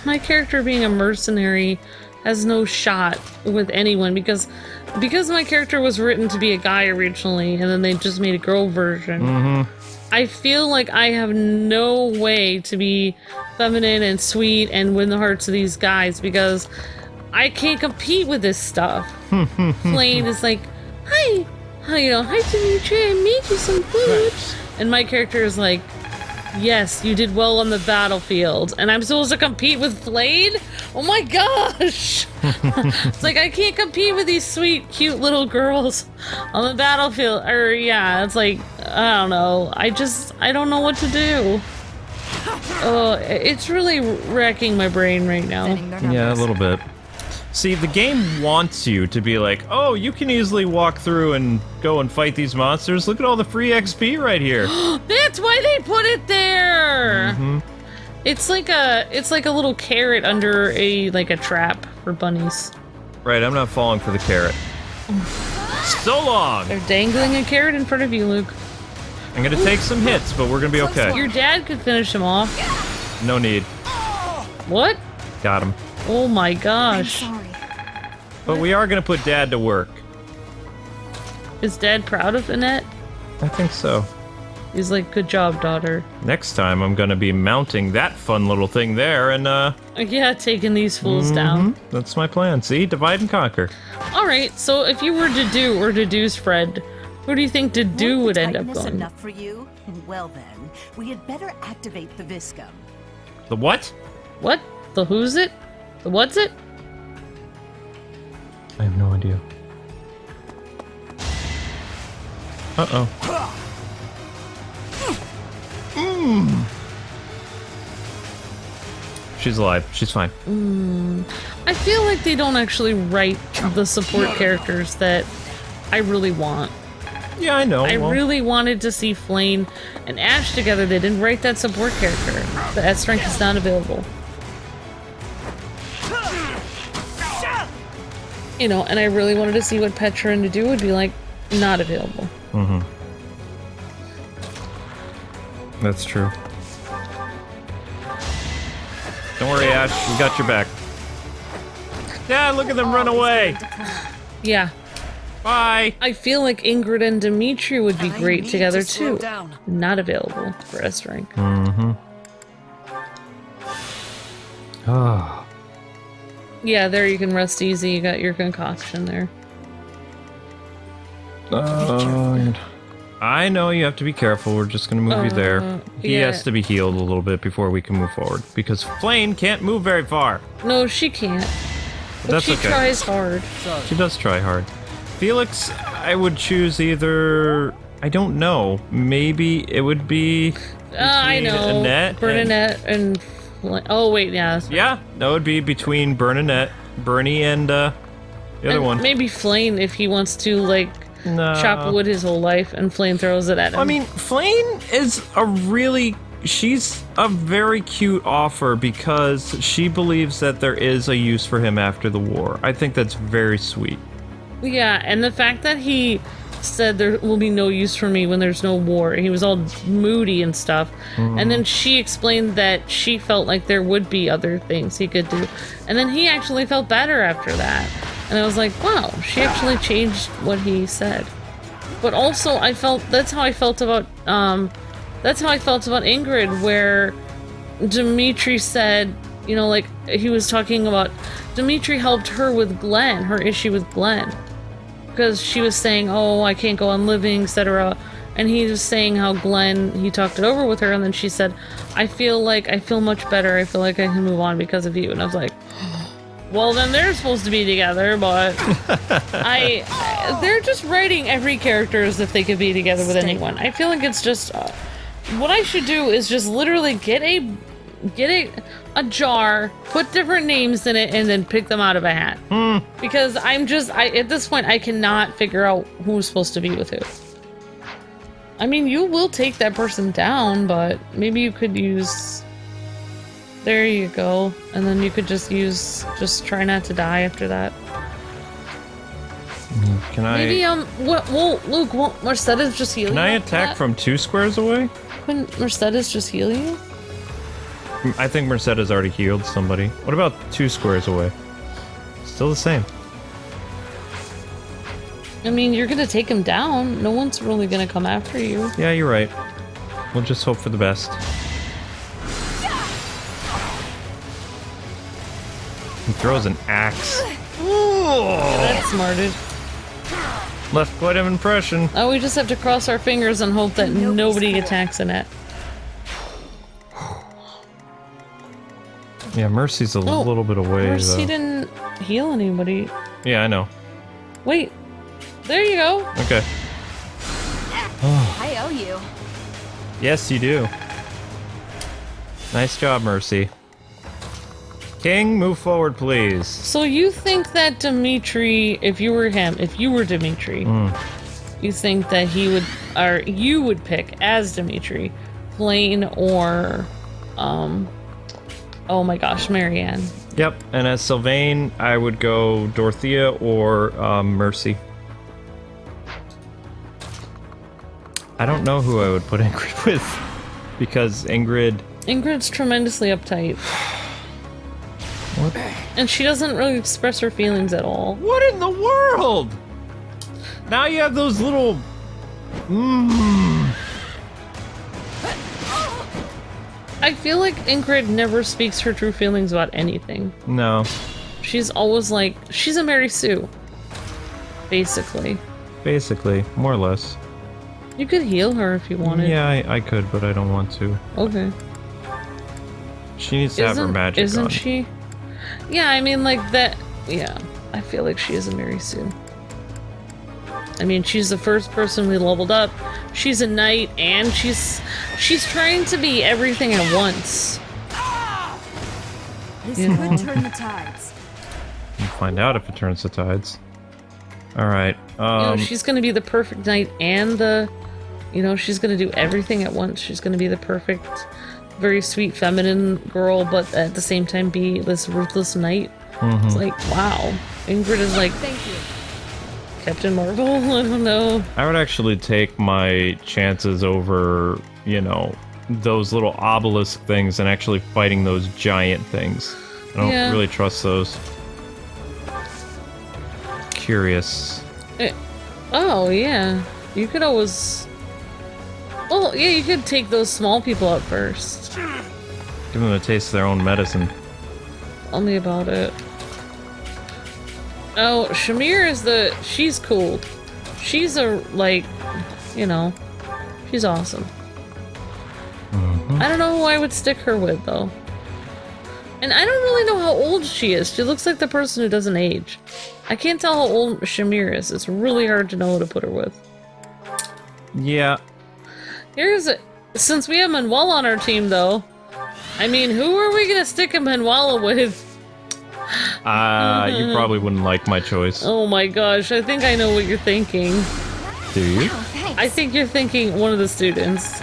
my character being a mercenary has no shot with anyone because my character was written to be a guy originally and then they just made a girl version. I feel like I have no way to be feminine and sweet and win the hearts of these guys because I can't compete with this stuff. Flame is like, hi Dimitri, I made you some food. And my character is like, yes, you did well on the battlefield. And I'm supposed to compete with Flade? Oh my gosh! It's like, I can't compete with these sweet, cute little girls on the battlefield. Or, yeah, it's like, I don't know. I don't know what to do. Oh, it's really wrecking my brain right now. Yeah, a little bit. See, the game wants you to be like, oh, you can easily walk through and go and fight these monsters. Look at all the free XP right here. That's why they put it there. It's like a little carrot under a trap for bunnies. Right, I'm not falling for the carrot. So long. They're dangling a carrot in front of you, Luke. I'm gonna take some hits, but we're gonna be okay. Your dad could finish him off. No need. What? Got him. Oh my gosh. I'm sorry. But we are gonna put Dad to work. Is Dad proud of Annette? I think so. He's like, good job, daughter. Next time I'm gonna be mounting that fun little thing there and, Yeah, taking these fools down. That's my plan. See? Divide and conquer. Alright, so if you were to do or deduce Fred, who do you think Dedu would end up Tightness going? enough for you? Well then, we had better activate the Viscum. The what? What? The who's it? The what's it? I have no idea. Uh-oh. She's alive. She's fine. I feel like they don't actually write the support characters that I really want. Yeah, I know. I really wanted to see Flame and Ash together. They didn't write that support character. The S strength is not available. You know, and I really wanted to see what Petra and Dedu would be like. Not available. That's true. Don't worry, Ash. We got your back. Yeah, look at them run away. Yeah. Bye. I feel like Ingrid and Dimitri would be great together too. Down. Not available for S rank. Oh. Yeah, there you can rest easy. You got your concoction there. I know you have to be careful. We're just gonna move you there. He yeah. has to be healed a little bit before we can move forward because Flame can't move very far. No, she can't. But That's she okay. tries hard. She does try hard. Felix, I would choose either. I don't know. Maybe it would be. I know. Annette Bernadette and. Oh wait, yeah. Yeah, that would be between Bernadette, Bernie, and the other one. Maybe Flame if he wants to like No. chop wood his whole life, and Flame throws it at him. I mean, Flame is a really. She's a very cute offer because she believes that there is a use for him after the war. I think that's very sweet. Yeah, and the fact that he said there will be no use for me when there's no war, he was all moody and stuff, and then she explained that she felt like there would be other things he could do, and then he actually felt better after that, and I was like, wow, she actually changed what he said. But also I felt that's how I felt about Ingrid, where Dimitri said, you know, like he was talking about Dimitri helped her with Glenn, her issue with Glenn. Because she was saying, oh, I can't go on living, etc. And he was saying how Glenn, he talked it over with her, and then she said, I feel much better. I feel like I can move on because of you. And I was like, well, then they're supposed to be together, but they're just writing every character as if they could be together with anyone. I feel like it's just, what I should do is just literally get a jar, put different names in it, and then pick them out of a hat. Because at this point, I cannot figure out who's supposed to be with who. I mean, you will take that person down, but maybe you could use... There you go. And then you could just try not to die after that. Can I... Maybe, Luke, won't Mercedes just heal you? Can I after attack that? from 2 squares away? Couldn't Mercedes just heal you? I think Mercedes already healed somebody. What about 2 squares away? Still the same. I mean, you're gonna take him down. No one's really gonna come after you. Yeah, you're right. We'll just hope for the best. He throws an axe. That's smarted. Left quite an impression. Oh, we just have to cross our fingers and hope that nobody attacks Annette. Yeah, Mercy's a little bit away, Mercy though. didn't heal anybody. Yeah, I know. Wait. There you go. Okay. I owe you. Yes, you do. Nice job, Mercy. King, move forward, please. So you think that Dimitri, if you were Dimitri, you think that he would, or you would pick as Dimitri, Blaine or, oh my gosh, Marianne. Yep, and as Sylvain, I would go Dorothea or Mercy. I don't know who I would put Ingrid with, because Ingrid's tremendously uptight. What? And she doesn't really express her feelings at all. What in the world? Now you have those little... I feel like Ingrid never speaks her true feelings about anything. No. She's always like, she's a Mary Sue. Basically. Basically, more or less. You could heal her if you wanted. Yeah, I could, but I don't want to. Okay. She needs to have her magic on. Isn't she? Yeah, I mean, like that. Yeah, I feel like she is a Mary Sue. I mean, she's the first person we leveled up. She's a knight, and she's trying to be everything at once. This You know? could turn the tides. We'll find out if it turns the tides. All right. You know, she's gonna be the perfect knight and the, you know, she's gonna do everything at once. She's gonna be the perfect, very sweet, feminine girl, but at the same time be this ruthless knight. It's like, wow. Ingrid is like, Thank you. Captain Marvel? I don't know. I would actually take my chances over, you know, those little obelisk things and actually fighting those giant things. I don't really trust those. Curious. Oh, yeah. You could always... Well, yeah, you could take those small people out first. Give them a taste of their own medicine. Tell me about it. Oh, Shamir is the... She's cool. She's a, like, you know, she's awesome. I don't know who I would stick her with, though. And I don't really know how old she is. She looks like the person who doesn't age. I can't tell how old Shamir is. It's really hard to know who to put her with. Yeah. Here's a... Since we have Manuel on our team, though, I mean, who are we gonna stick a Manuela with? You probably wouldn't like my choice. Oh my gosh, I think I know what you're thinking. Do you? I think you're thinking one of the students.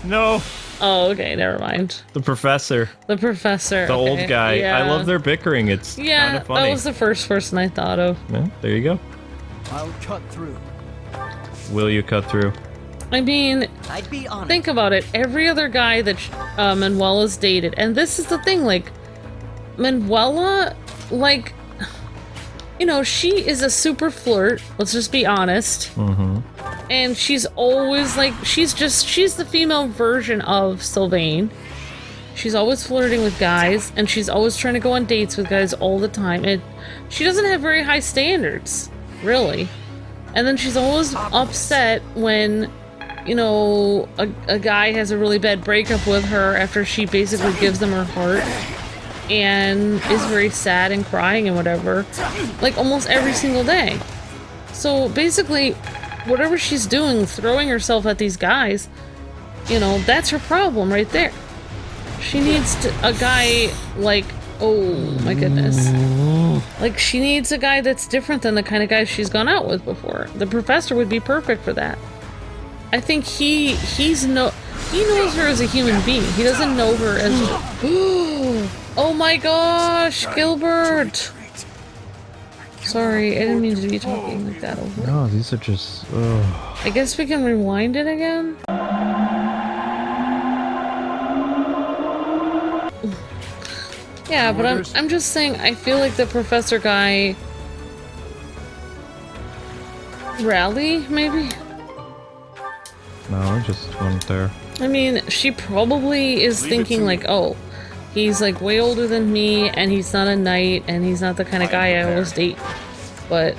No. Oh, okay, never mind. The professor. The professor. The old okay, guy. yeah. I love their bickering. It's kind Yeah, of funny. that was the first person I thought of. Yeah, there you go. I'll cut through. Will you cut through? I mean, I'd be honest. think about it. Every other guy that Manuela's dated, and this is the thing, like, Manuela, like, you know, she is a super flirt. Let's just be honest. And she's always like, she's the female version of Sylvain. She's always flirting with guys, and she's always trying to go on dates with guys all the time. And she doesn't have very high standards, really. And then she's always upset when, you know, a guy has a really bad breakup with her after she basically gives them her heart. And is very sad and crying and whatever, like almost every single day. So basically, whatever she's doing, throwing herself at these guys, you know, that's her problem right there. She needs a guy like, oh my goodness. Like, she needs a guy that's different than the kind of guys she's gone out with before. The professor would be perfect for that. I think he knows her as a human being. He doesn't know her as... Oh my gosh, Gilbert! Sorry, I didn't mean to be talking like that over. No, these are just... Ugh. I guess we can rewind it again? Yeah, but I'm just saying, I feel like the professor guy... Rally, maybe? No, I just went there. I mean, she probably is thinking like, oh, he's like way older than me, and he's not a knight, and he's not the kind of guy I always date. But,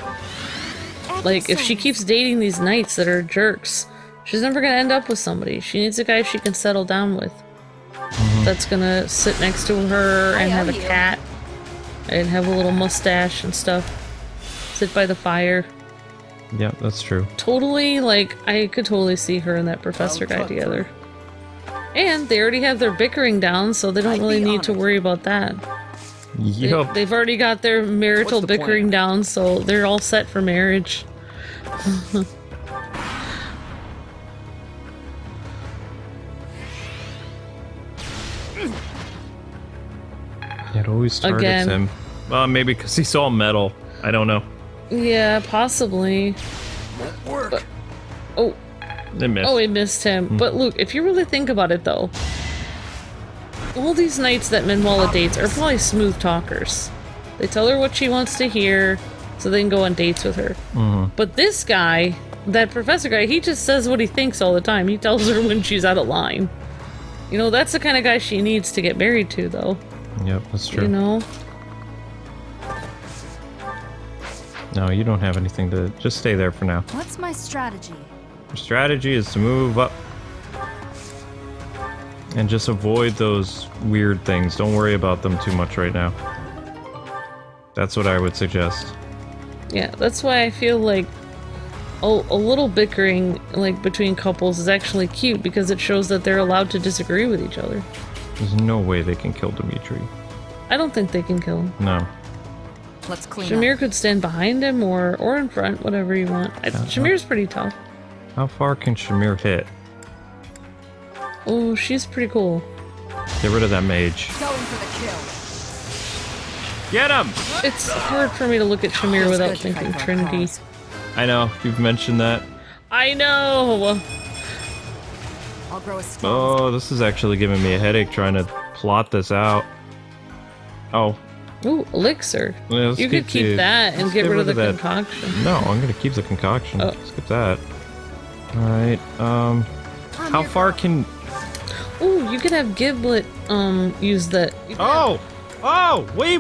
like, if she keeps dating these knights that are jerks, she's never gonna end up with somebody. She needs a guy she can settle down with. That's gonna sit next to her and have a cat, and have a little mustache and stuff. Sit by the fire. Yeah, that's true. Totally, like, I could totally see her and that professor guy together. And they already have their bickering down, so they don't really need to worry about that. Yup. They've already got their marital bickering down, so they're all set for marriage. It always targets him. Maybe because he saw metal. I don't know. Yeah, possibly. But, oh. It missed. Oh, it missed him. But look, if you really think about it, though, all these knights that Manuela dates are probably smooth talkers. They tell her what she wants to hear, so they can go on dates with her. But this guy, that professor guy, he just says what he thinks all the time. He tells her when she's out of line. You know, that's the kind of guy she needs to get married to, though. Yep, that's true. You know? No, you don't have anything to... Just stay there for now. What's my strategy? Your strategy is to move up. And just avoid those weird things. Don't worry about them too much right now. That's what I would suggest. Yeah, that's why I feel like a little bickering, like, between couples is actually cute, because it shows that they're allowed to disagree with each other. There's no way they can kill Dimitri. I don't think they can kill him. No. Let's clean Shamir up. could stand behind him or in front, whatever you want. Shamir's pretty tough. How far can Shamir hit? Oh, she's pretty cool. Get rid of that mage. Going for the kill. Get him! It's hard for me to look at Shamir without good to thinking fight for a Trinity. cause. I know, you've mentioned that. I know! I'll grow a strong. Oh, this is actually giving me a headache trying to plot this out. Oh. Ooh, elixir. Yeah, let's You could keep the- that and let's get rid of the that. concoction. No, I'm gonna keep the concoction. Oh. Skip that. Alright, how far can... Ooh, you could have Giblet, use that. Oh! Oh! Wait!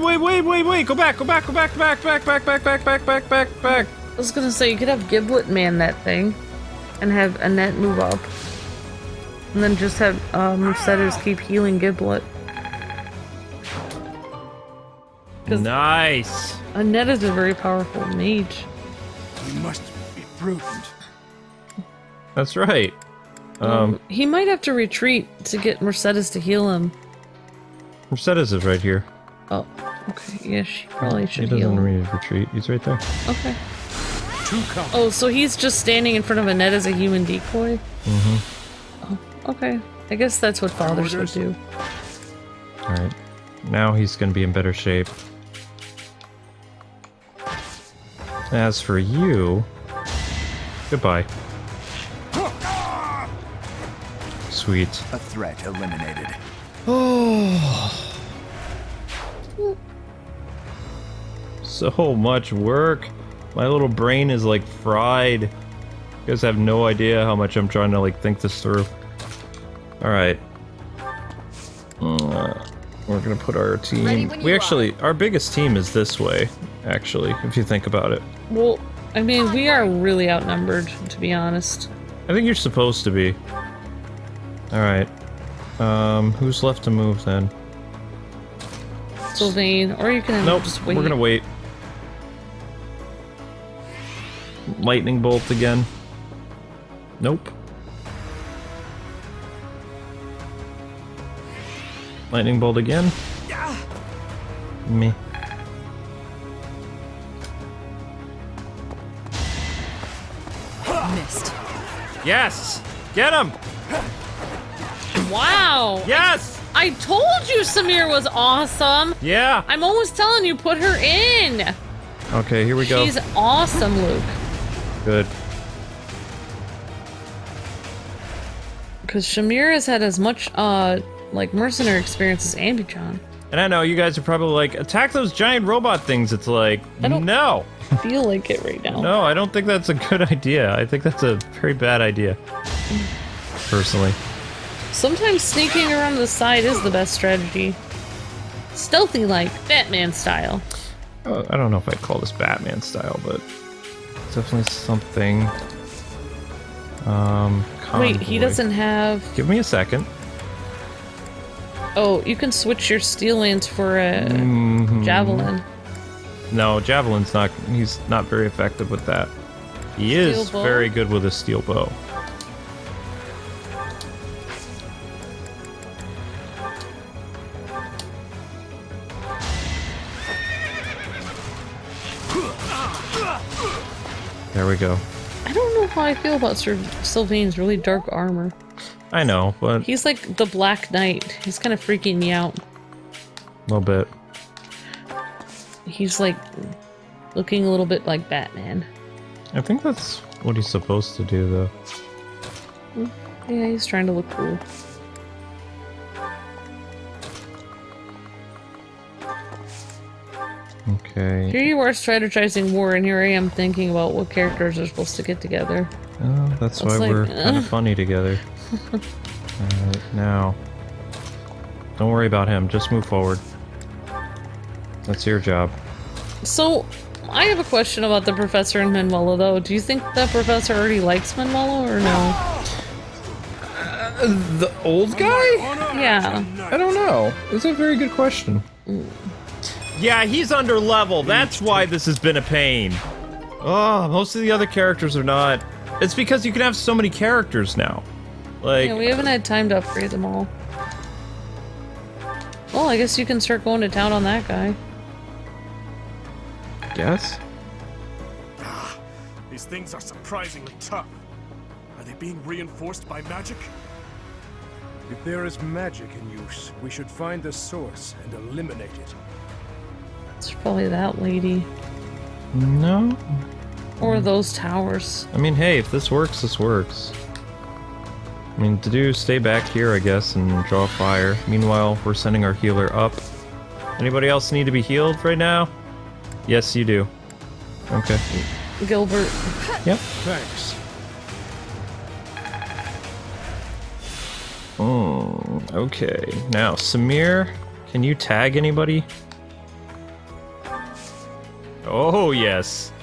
Go back! Back! I was gonna say, you could have Giblet man that thing, and have Annette move up. And then just have, Mercedes keep healing Giblet. Nice! Annette is a very powerful mage. We must be prudent. That's right. He might have to retreat to get Mercedes to heal him. Mercedes is right here. Oh, okay. Yeah, she probably He should heal doesn't him. need to retreat. He's right there. Okay. Oh, so he's just standing in front of Annette as a human decoy? Mm-hmm. Oh, okay. I guess that's what fathers would do. Alright. Now he's gonna be in better shape. As for you... Goodbye. Sweet. A threat eliminated. Oh. So much work. My little brain is like fried. You guys have no idea how much I'm trying to like think this through. Alright. We're gonna put our team... our biggest team is this way, actually, if you think about it. Well, I mean, we are really outnumbered, to be honest. I think you're supposed to be. Alright. Who's left to move then? Sylvain, or you can Nope, just wait. we're gonna wait. Lightning bolt again. Nope. Lightning bolt again. Me. Missed. Yes! Get him! Wow! Yes! I told you Samir was awesome! Yeah! I'm almost telling you, put her in! Okay, here we go. She's awesome, Luke. Good. Because Shamir has had as much, like, mercenary experience as AmbyChan. And I know you guys are probably like, attack those giant robot things. It's like, I don't- no! Feel like it right now. No, I don't think that's a good idea. I think that's a very bad idea. Personally. Sometimes sneaking around the side is the best strategy. Stealthy like, Batman style. I don't know if I'd call this Batman style, but it's definitely something. Wait, he Convoy. doesn't have... Give me a second. Oh, you can switch your steel lance for a javelin. No, Javelin's not... He's not very effective with that. He is Steel bow? very good with a steel bow. There we go. I don't know how I feel about Sylvain's really dark armor. I know, but He's like the Black Knight. He's kind of freaking me out. a little bit. He's like looking a little bit like Batman. I think that's what he's supposed to do, though. Yeah, he's trying to look cool. Okay. Here you are strategizing war, and here I am thinking about what characters are supposed to get together. Oh, that's why like, we're kind of funny together. Alright, now. Don't worry about him. Just move forward. That's your job. So, I have a question about the professor and Manuela, though. Do you think the professor already likes Manuela, or no? The old guy? Yeah. I don't know. It's a very good question. Yeah, he's under level. That's why this has been a pain. Oh, most of the other characters are not. It's because you can have so many characters now. Like, Yeah, we haven't had time to upgrade them all. Well, I guess you can start going to town on that guy. Guess? These things are surprisingly tough. Are they being reinforced by magic? If there is magic in use, we should find the source and eliminate it. It's probably that lady. No. Or those towers. I mean, hey, if this works, this works. I mean, stay back here, I guess, and draw fire. Meanwhile, we're sending our healer up. Anybody else need to be healed right now? Yes, you do. Okay. Gilbert. Yep. Thanks. Okay. Now, Samir, can you tag anybody? Oh, yes.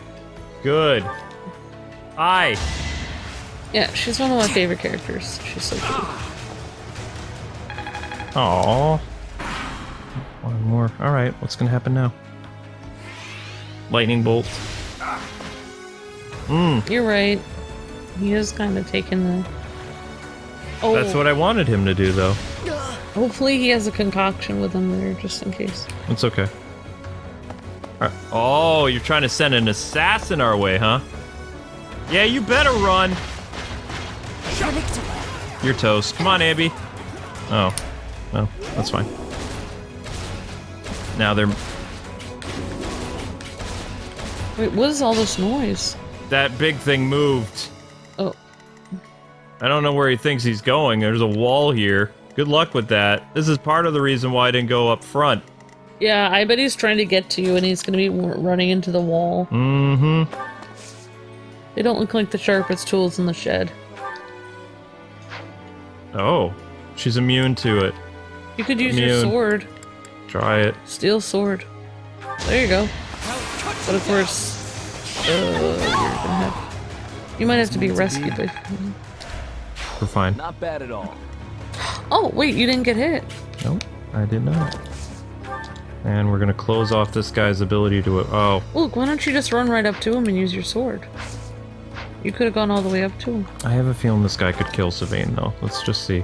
Good. Hi. Yeah, she's one of my favorite characters. She's so cute. Aww. One more. Alright, what's gonna happen now? Lightning bolt. You're right. He is kind of taking the... Oh, That's what I wanted him to do, though. hopefully he has a concoction with him there, just in case. It's okay. Alright. Oh, you're trying to send an assassin our way, huh? Yeah, you better run! You're toast. Come on, Amby. Oh. No, that's fine. Now they're... Wait, what is all this noise? That big thing moved. Oh. I don't know where he thinks he's going. There's a wall here. Good luck with that. This is part of the reason why I didn't go up front. Yeah, I bet he's trying to get to you and he's gonna be running into the wall. Mm-hmm. They don't look like the sharpest tools in the shed. Oh. She's immune to it. You could use your Immune. sword. Try it. Steel sword. There you go. But of course, you might have to be rescued by... We're fine. Not bad at all. Oh, wait, you didn't get hit. Nope, I did not. And we're gonna close off this guy's ability to... Oh. Look, why don't you just run right up to him and use your sword? You could have gone all the way up to him. I have a feeling this guy could kill Sylvain, though. Let's just see.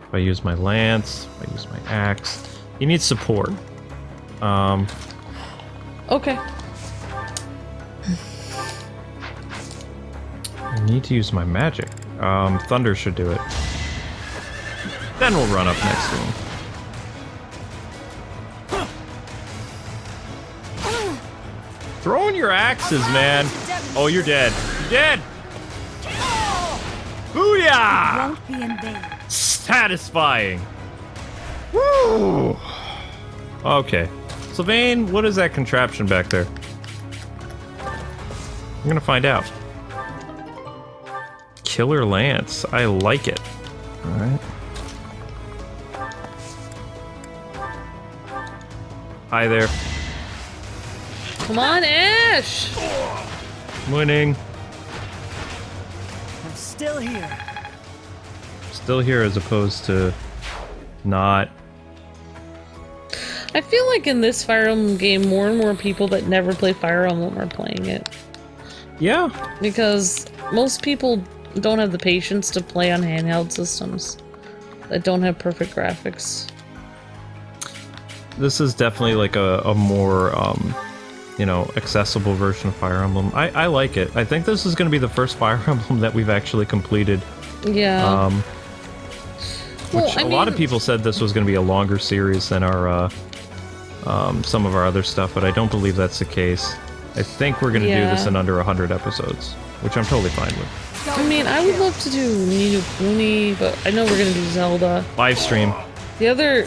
If I use my lance, if I use my axe... He needs support. Okay. I need to use my magic. Thunder should do it. Then we'll run up next to him. Throwing your axes, man. Oh, you're dead. You're dead! Booyah! Won't be in vain. Satisfying. Woo! Okay. Sylvain, what is that contraption back there? I'm gonna find out. Killer Lance. I like it. Alright. Hi there. Come on, Ash! Winning. I'm still here. Still here as opposed to not. I feel like in this Fire Emblem game, more and more people that never play Fire Emblem are playing it. Yeah. Because most people don't have the patience to play on handheld systems that don't have perfect graphics. This is definitely like a more, you know, accessible version of Fire Emblem. I like it. I think this is going to be the first Fire Emblem that we've actually completed. Yeah. Which a lot of people said this was going to be a longer series than our, some of our other stuff, but I don't believe that's the case. I think we're going to do this in under 100 episodes, which I'm totally fine with. I mean, I would love to do Ni no Kuni, but I know we're going to do Zelda. Live stream. The other,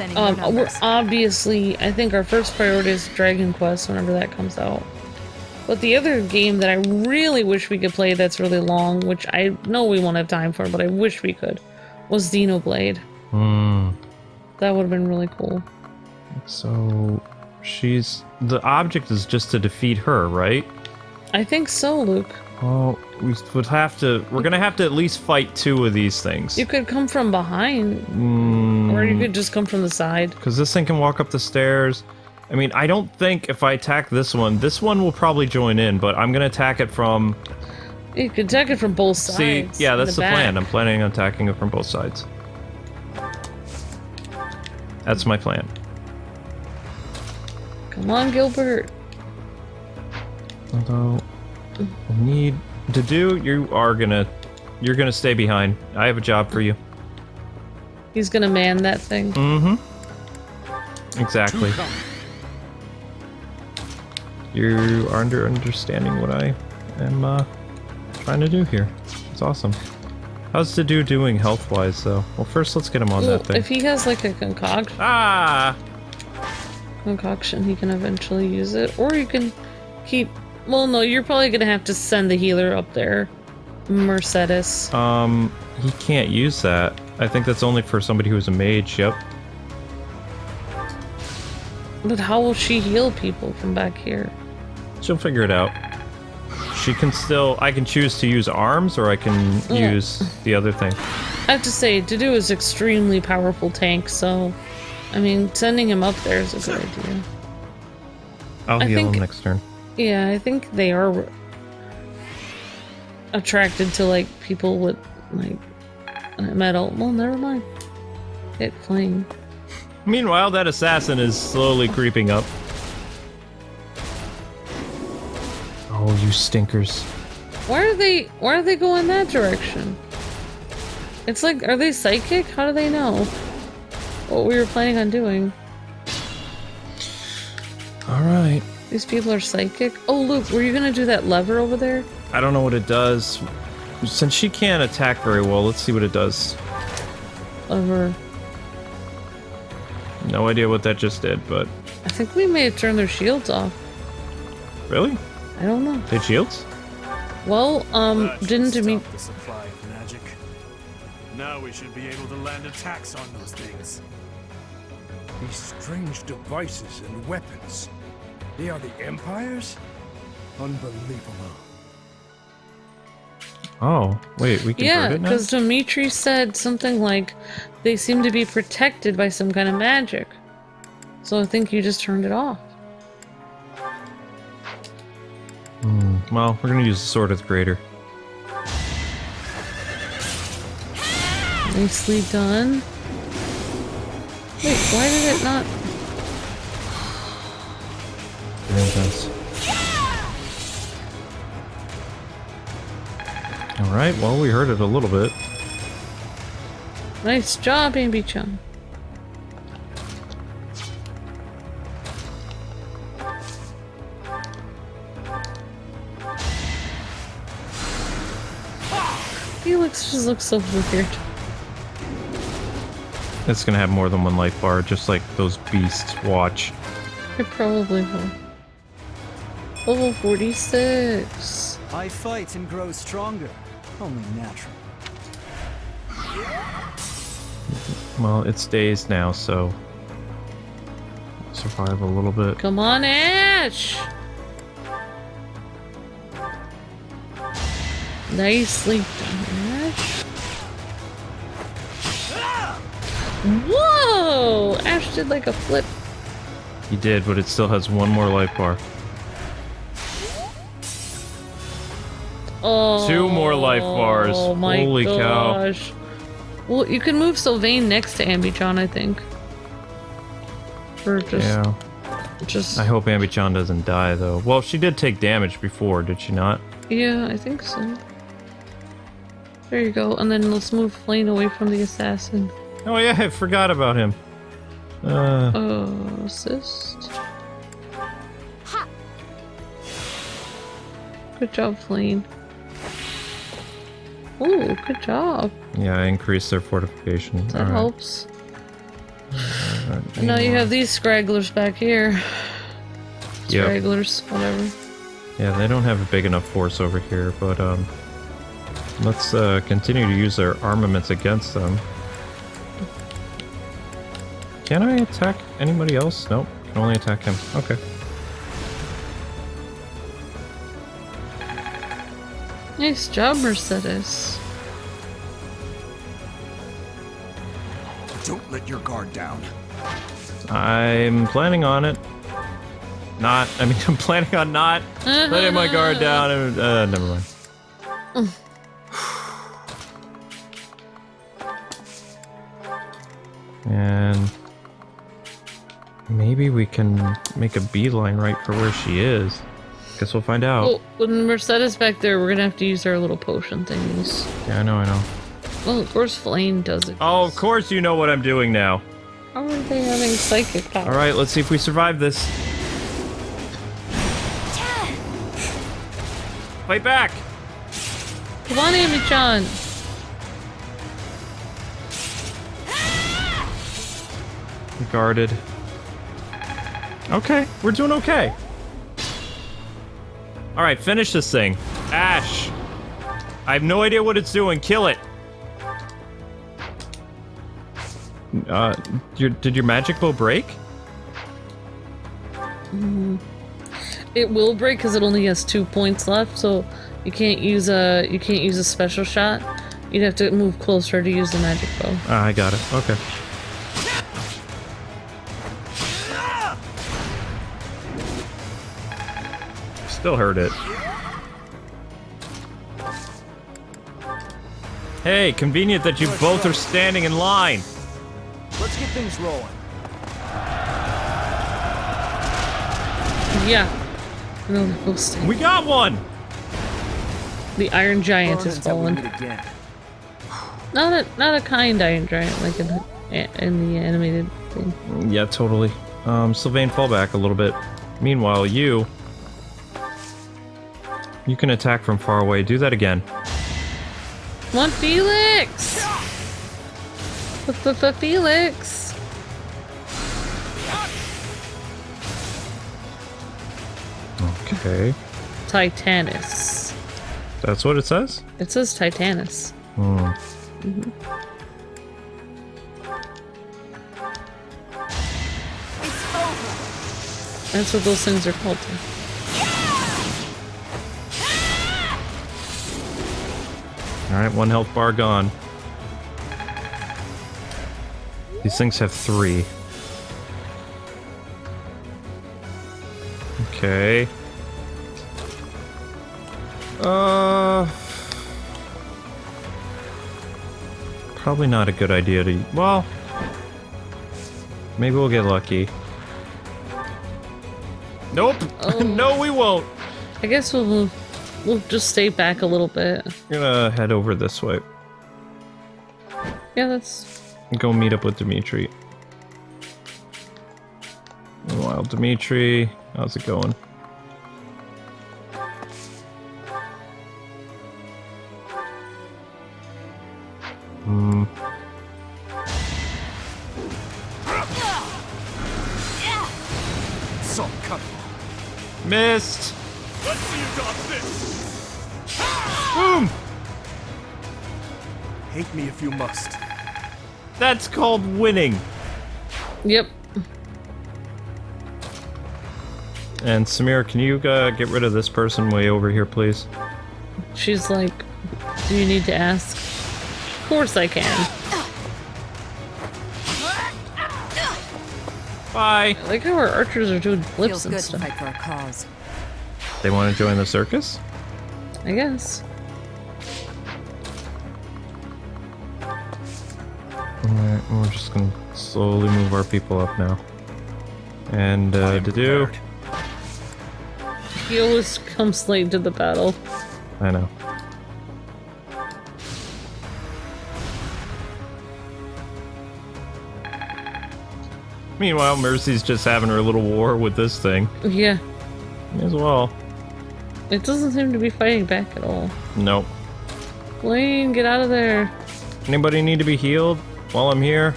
we're obviously, I think our first priority is Dragon Quest whenever that comes out. But the other game that I really wish we could play that's really long, which I know we won't have time for, but I wish we could, was Xenoblade. Hmm. That would have been really cool. So the object is just to defeat her, right? I think so, Luke. Well, we're gonna have to at least fight 2 of these things. You could come from behind, or you could just come from the side. Because this thing can walk up the stairs. I mean, I don't think if I attack this one will probably join in, but I'm gonna attack it from... You could attack it from both sides. See, yeah, that's the plan. back. I'm planning on attacking it from both sides. That's my plan. Come on, Gilbert. Although, I need to do... You're gonna stay behind. I have a job for you. He's gonna man that thing. Mm-hmm. Exactly. You are understanding what I am trying to do here. It's awesome. How's the dude doing health-wise, though? Well, first let's get him on that thing. If he has like a concoction, he can eventually use it. Or you can keep... Well, no, you're probably gonna have to send the healer up there. Mercedes. He can't use that. I think that's only for somebody who's a mage, yep. But how will she heal people from back here? She'll figure it out. She can still... I can choose to use arms, or I can use the other thing. I have to say, Dudu is extremely powerful tank, so... I mean, sending him up there is a good idea. I'll heal him next turn. Yeah, I think they are attracted to, like, people with, like, metal. Well, never mind. Hit flame. Meanwhile, that assassin is slowly creeping up. Oh, you stinkers. Why are they going that direction? It's like, are they psychic? How do they know what we were planning on doing? Alright. These people are psychic? Oh, Luke, were you gonna do that lever over there? I don't know what it does. Since she can't attack very well, let's see what it does. Lever. No idea what that just did, but... I think we may have turned their shields off. Really? I don't know. They had shields? Well, didn't Dimitri... the supply of magic. Now we should be able to land attacks on those things. These strange devices and weapons. They are the Empire's? Unbelievable. Oh, wait, we can Yeah, it now? because Dimitri said something like they seem to be protected by some kind of magic. So I think you just turned it off. Well, we're gonna use the Sword of the Greater. Nicely done. Wait, why did it not... Very intense. Alright, well, we heard it a little bit. Nice job, AmbyChan. He just looks so weird. It's gonna have more than one life bar, just like those beasts. Watch. It probably will. Level 46. I fight and grow stronger. Only natural. Well, it's dazed now, so... survive a little bit. Come on, Ash! Nicely done, Ash. Whoa! Ash did like a flip. He did, but it still has one more life bar. Oh, 2 more life bars. Oh my Holy gosh. cow. Well, you can move Sylvain next to AmbyChan, I think. Or just... Yeah. Just... I hope AmbyChan doesn't die, though. Well, she did take damage before, did she not? Yeah, I think so. There you go. And then let's move Flame away from the assassin. Oh yeah, I forgot about him. Assist. Good job, Flame. Ooh, good job. Yeah, I increased their fortification. That helps. And now you have these scragglers back here. Yep. Scragglers, whatever. Yeah, they don't have a big enough force over here, but let's continue to use their armaments against them. Can I attack anybody else? Nope. Can only attack him. Okay. Nice job, Mercedes. Don't let your guard down. I'm planning on it. I'm planning on not letting my guard down. Never mind. And maybe we can make a beeline right for where she is. Guess we'll find out. Well, when Mercedes back there, we're gonna have to use our little potion thingies. Yeah, I know. Well, of course Flame does it. Oh, of course you know what I'm doing now. How are they having psychic power? Alright, let's see if we survive this. Fight back! Come on, AmbyChan! Guarded. Okay, we're doing okay. Alright, finish this thing. Ash! I have no idea what it's doing. Kill it! Did your magic bow break? It will break because it only has 2 points left, so you can't use a special shot. You'd have to move closer to use the magic bow. I got it. Okay. Still heard it. Hey, convenient that you both are standing in line. Let's get things rolling. Yeah. No, they're both staying. We got one! The Iron Giant Burn has until we fallen. meet again. Not a kind Iron Giant like in the animated thing. Yeah, totally. Sylvain, fall back a little bit. Meanwhile, you can attack from far away. Do that again. Come on, Felix! Felix! Okay. Titanus. That's what it says? It says Titanus. Hmm. That's what those things are called. Alright, 1 health bar gone. These things have 3. Okay. Probably not a good idea to... Well... Maybe we'll get lucky. Nope! Oh. No, we won't! I guess we'll just stay back a little bit. I'm gonna head over this way. Yeah, that's... Go meet up with Dimitri. Meanwhile, Dimitri, how's it going? So come. Missed! Let's see you dodge this. Boom! Hate me if you must. That's called winning. Yep. And Samira, can you get rid of this person way over here, please? She's like, do you need to ask? Of course I can. Bye! I like how our archers are doing flips Feels and good stuff. to fight for a cause. They want to join the circus? I guess. Alright, we're just gonna slowly move our people up now. And, to do... He always comes late to the battle. I know. Meanwhile, Mercy's just having her little war with this thing. Yeah. As well. It doesn't seem to be fighting back at all. Nope. Lane, get out of there. Anybody need to be healed while I'm here?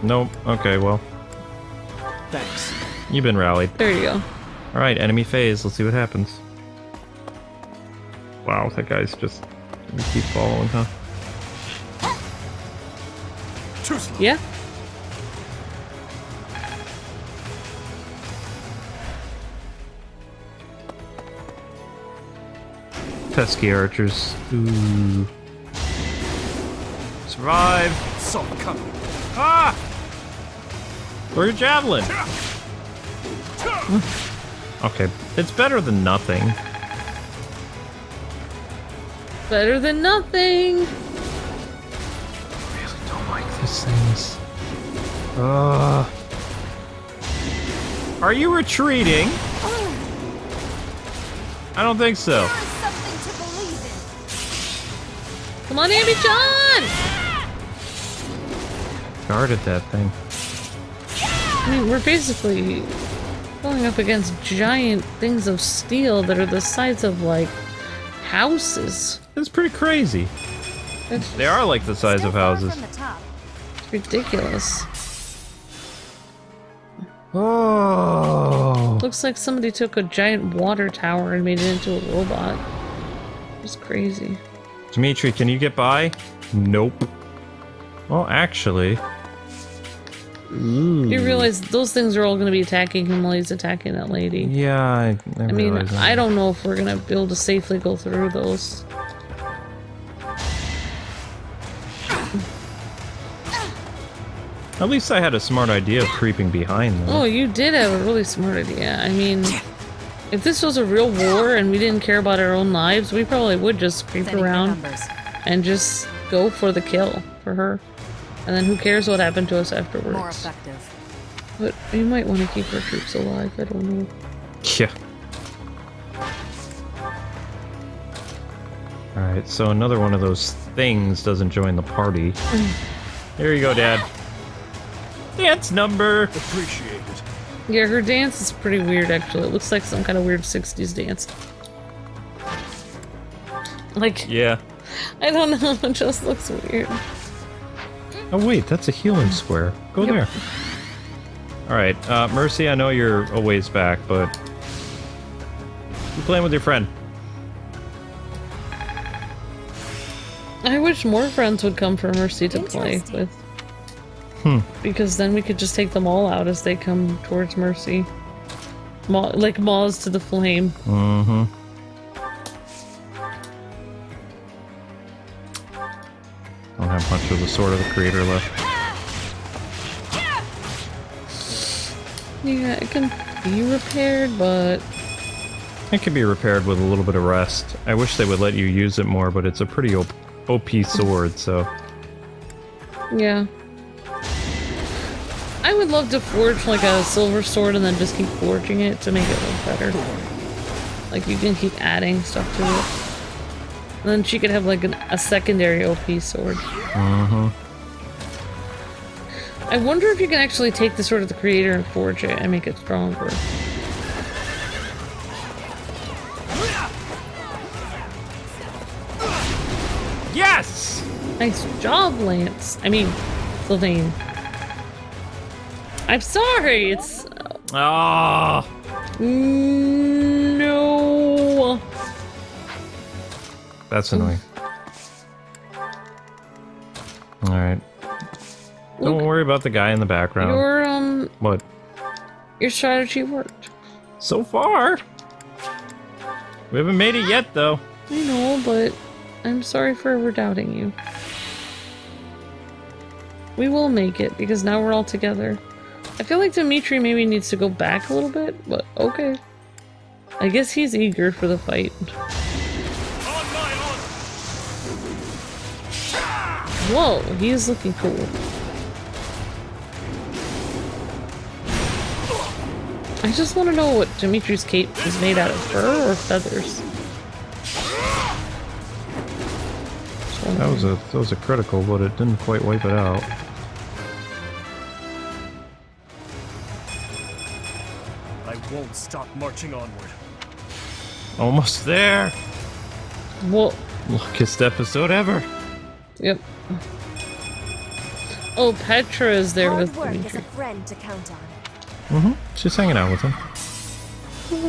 Nope. Okay, well. Thanks. You've been rallied. There you go. Alright, enemy phase. Let's see what happens. Wow, that guy's just... gonna keep following, huh? Too slow. Yeah. pesky archers. Ooh. Survive! Saw it coming. Ah! Throw your javelin! Okay, it's better than nothing. Better than nothing. I really don't like these things. Are you retreating? I don't think so. There is something to believe in. Come on, AmbyChan! Guarded that thing. I mean, we're basically going up against giant things of steel that are the size of, like, houses. It's pretty crazy. It's They are like the size Still of far houses. from the top. ridiculous. Oh. Looks like somebody took a giant water tower and made it into a robot. It's crazy. Dimitri, can you get by? Nope. Well, actually. Ooh. You realize those things are all going to be attacking him while he's attacking that lady. Yeah, I mean, realize that. I don't know if we're going to be able to safely go through those. At least I had a smart idea of creeping behind them. Oh, you did have a really smart idea. I mean, if this was a real war and we didn't care about our own lives, we probably would just creep Sending their around numbers. and just go for the kill for her. And then who cares what happened to us afterwards. More effective. But you might want to keep our troops alive, I don't know. Yeah. Alright, so another one of those things doesn't join the party. Here you go, Dad. Dance number! Appreciate it. Yeah, her dance is pretty weird, actually. It looks like some kind of weird 60s dance. Like, Yeah. I don't know, it just looks weird. Oh wait, that's a healing square. Go Yep. there. Alright, Mercy, I know you're a ways back, but... you're playing with your friend. I wish more friends would come for Mercy to play with. Because then we could just take them all out as they come towards Mercy. Like moths to the flame. Mm-hmm. I don't have much of the Sword of the Creator left. Yeah, it can be repaired, but... It can be repaired with a little bit of rest. I wish they would let you use it more, but it's a pretty OP sword, so... yeah. I would love to forge like a silver sword and then just keep forging it to make it look better. Like you can keep adding stuff to it. And then she could have like a secondary OP sword. Mm-hmm. I wonder if you can actually take the Sword of the Creator and forge it and make it stronger. Yes! Nice job, Lance. I mean, Sylvain. I'm sorry, it's... Ah! No! That's annoying. Alright. Don't worry about the guy in the background. What? Your strategy worked. So far! We haven't made it yet, though. I know, but I'm sorry for ever doubting you. We will make it, because now we're all together. I feel like Dimitri maybe needs to go back a little bit, but okay. I guess he's eager for the fight. Whoa, he is looking cool. I just want to know what Dimitri's cape is made out of, fur or feathers. That was a critical, but it didn't quite wipe it out. I won't stop marching onward. Almost there! Well, Luckiest episode ever! yep. Oh, Petra is there Hard with work is Dimitri. a friend to count on. Mm-hmm. She's hanging out with him.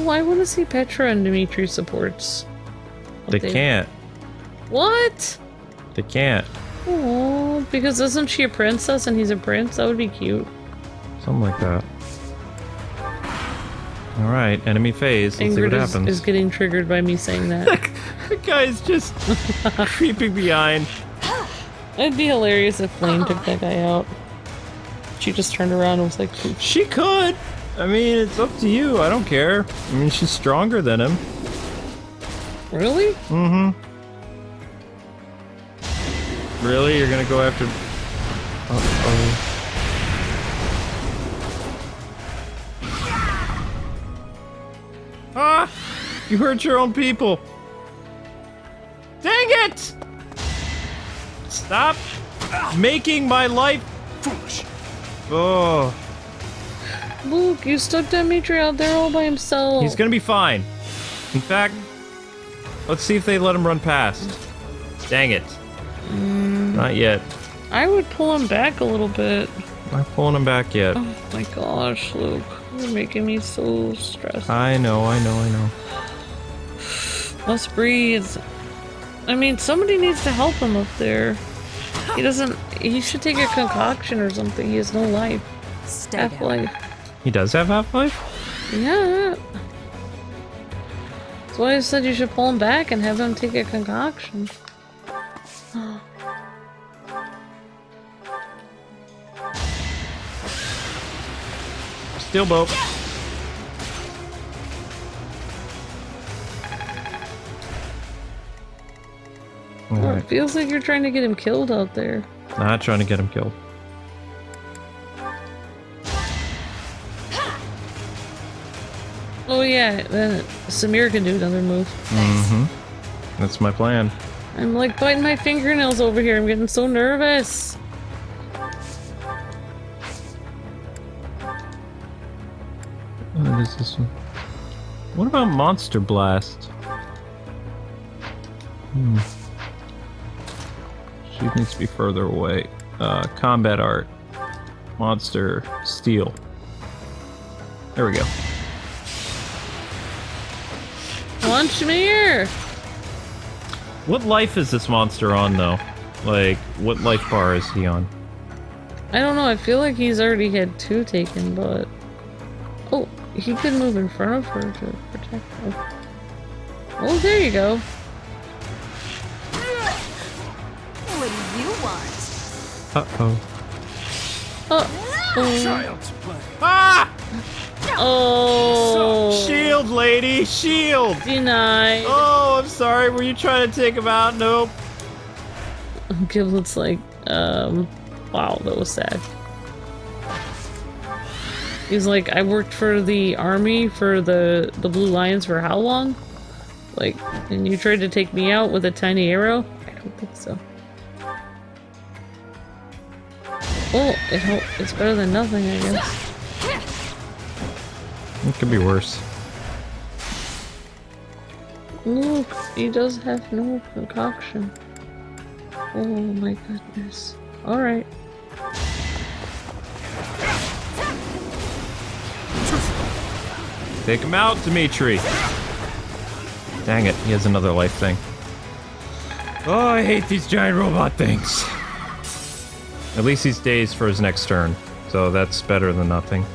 Well, I want to see Petra and Dimitri supports. They can't. What? They can't. Oh, because isn't she a princess and he's a prince? That would be cute. Something like that. All right, enemy phase. Let's see what happens. Is getting triggered by me saying that. The guy's just creeping behind. It'd be hilarious if Flame took that guy out. She just turned around and was like, poof. She could. I mean, it's up to you. I don't care. I mean, she's stronger than him. Really? Mm-hmm. Really? You're gonna go after... Uh-oh. Ah! You hurt your own people! Dang it! Stop making my life foolish! Oh. Luke, you stuck Dimitri out there all by himself. He's gonna be fine. In fact, let's see if they let him run past. Dang it. Not yet. I would pull him back a little bit. I'm not pulling him back yet. Oh my gosh, Luke. You're making me so stressed. I know. Let's breathe. I mean, somebody needs to help him up there. He should take a concoction or something. He has no life. Half-life. He does have half-life? Yeah. That's why I said you should pull him back and have him take a concoction. Steel boat. Oh, it feels like you're trying to get him killed out there. Not trying to get him killed. Oh yeah, then Samir can do another move. Mm-hmm. That's my plan. I'm like biting my fingernails over here. I'm getting so nervous. What is this one? What about Monster Blast? She needs to be further away. Combat Art. Monster Steel. There we go. Punch me here! What life is this monster on, though? Like, what life bar is he on? I don't know, I feel like he's already had 2 taken, but... Oh, he could move in front of her to protect her. Oh, there you go. What do you want? Uh-oh. Uh-oh. Child's play. Ah! Oh! Shield, lady! Shield! Denied. Oh, I'm sorry. Were you trying to take him out? Nope. Giblet's like, wow, that was sad. He's like, I worked for the army, for the Blue Lions for how long? Like, and you tried to take me out with a tiny arrow? I don't think so. Oh, it's better than nothing, I guess. It could be worse. Look, he does have no concoction. Oh my goodness. Alright. Take him out, Dimitri. Dang it, he has another life thing. Oh, I hate these giant robot things. At least he's dazed for his next turn, so that's better than nothing.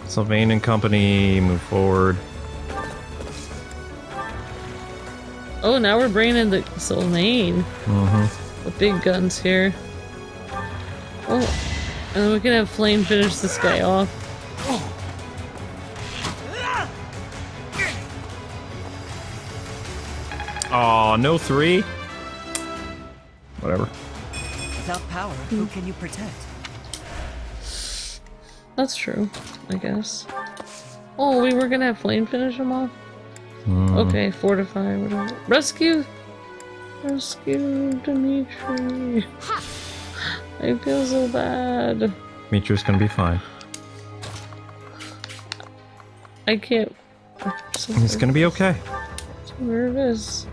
Sylvain and company, move forward. Oh, now we're bringing in the Sylvain. Mm-hmm. The big guns here. Oh, and then we can have Flame finish this guy off. Aw, no 3? Whatever. Without power, who can you protect? That's true, I guess. Oh, we were gonna have Flame finish him off? Okay, fortify, whatever. Rescue! Rescue Dimitri. I feel so bad. Dimitri's gonna be fine. I can't. So He's gonna be okay. So nervous.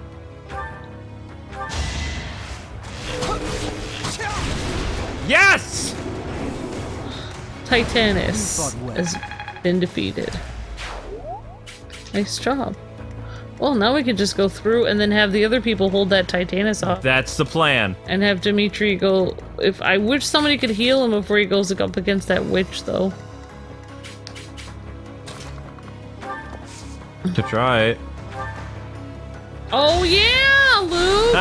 Yes! Titanus has been defeated. Nice job. Well, now we can just go through and then have the other people hold that Titanus off. That's the plan. And have Dimitri go... I wish somebody could heal him before he goes up against that witch, though. To try it. Oh yeah, Luke!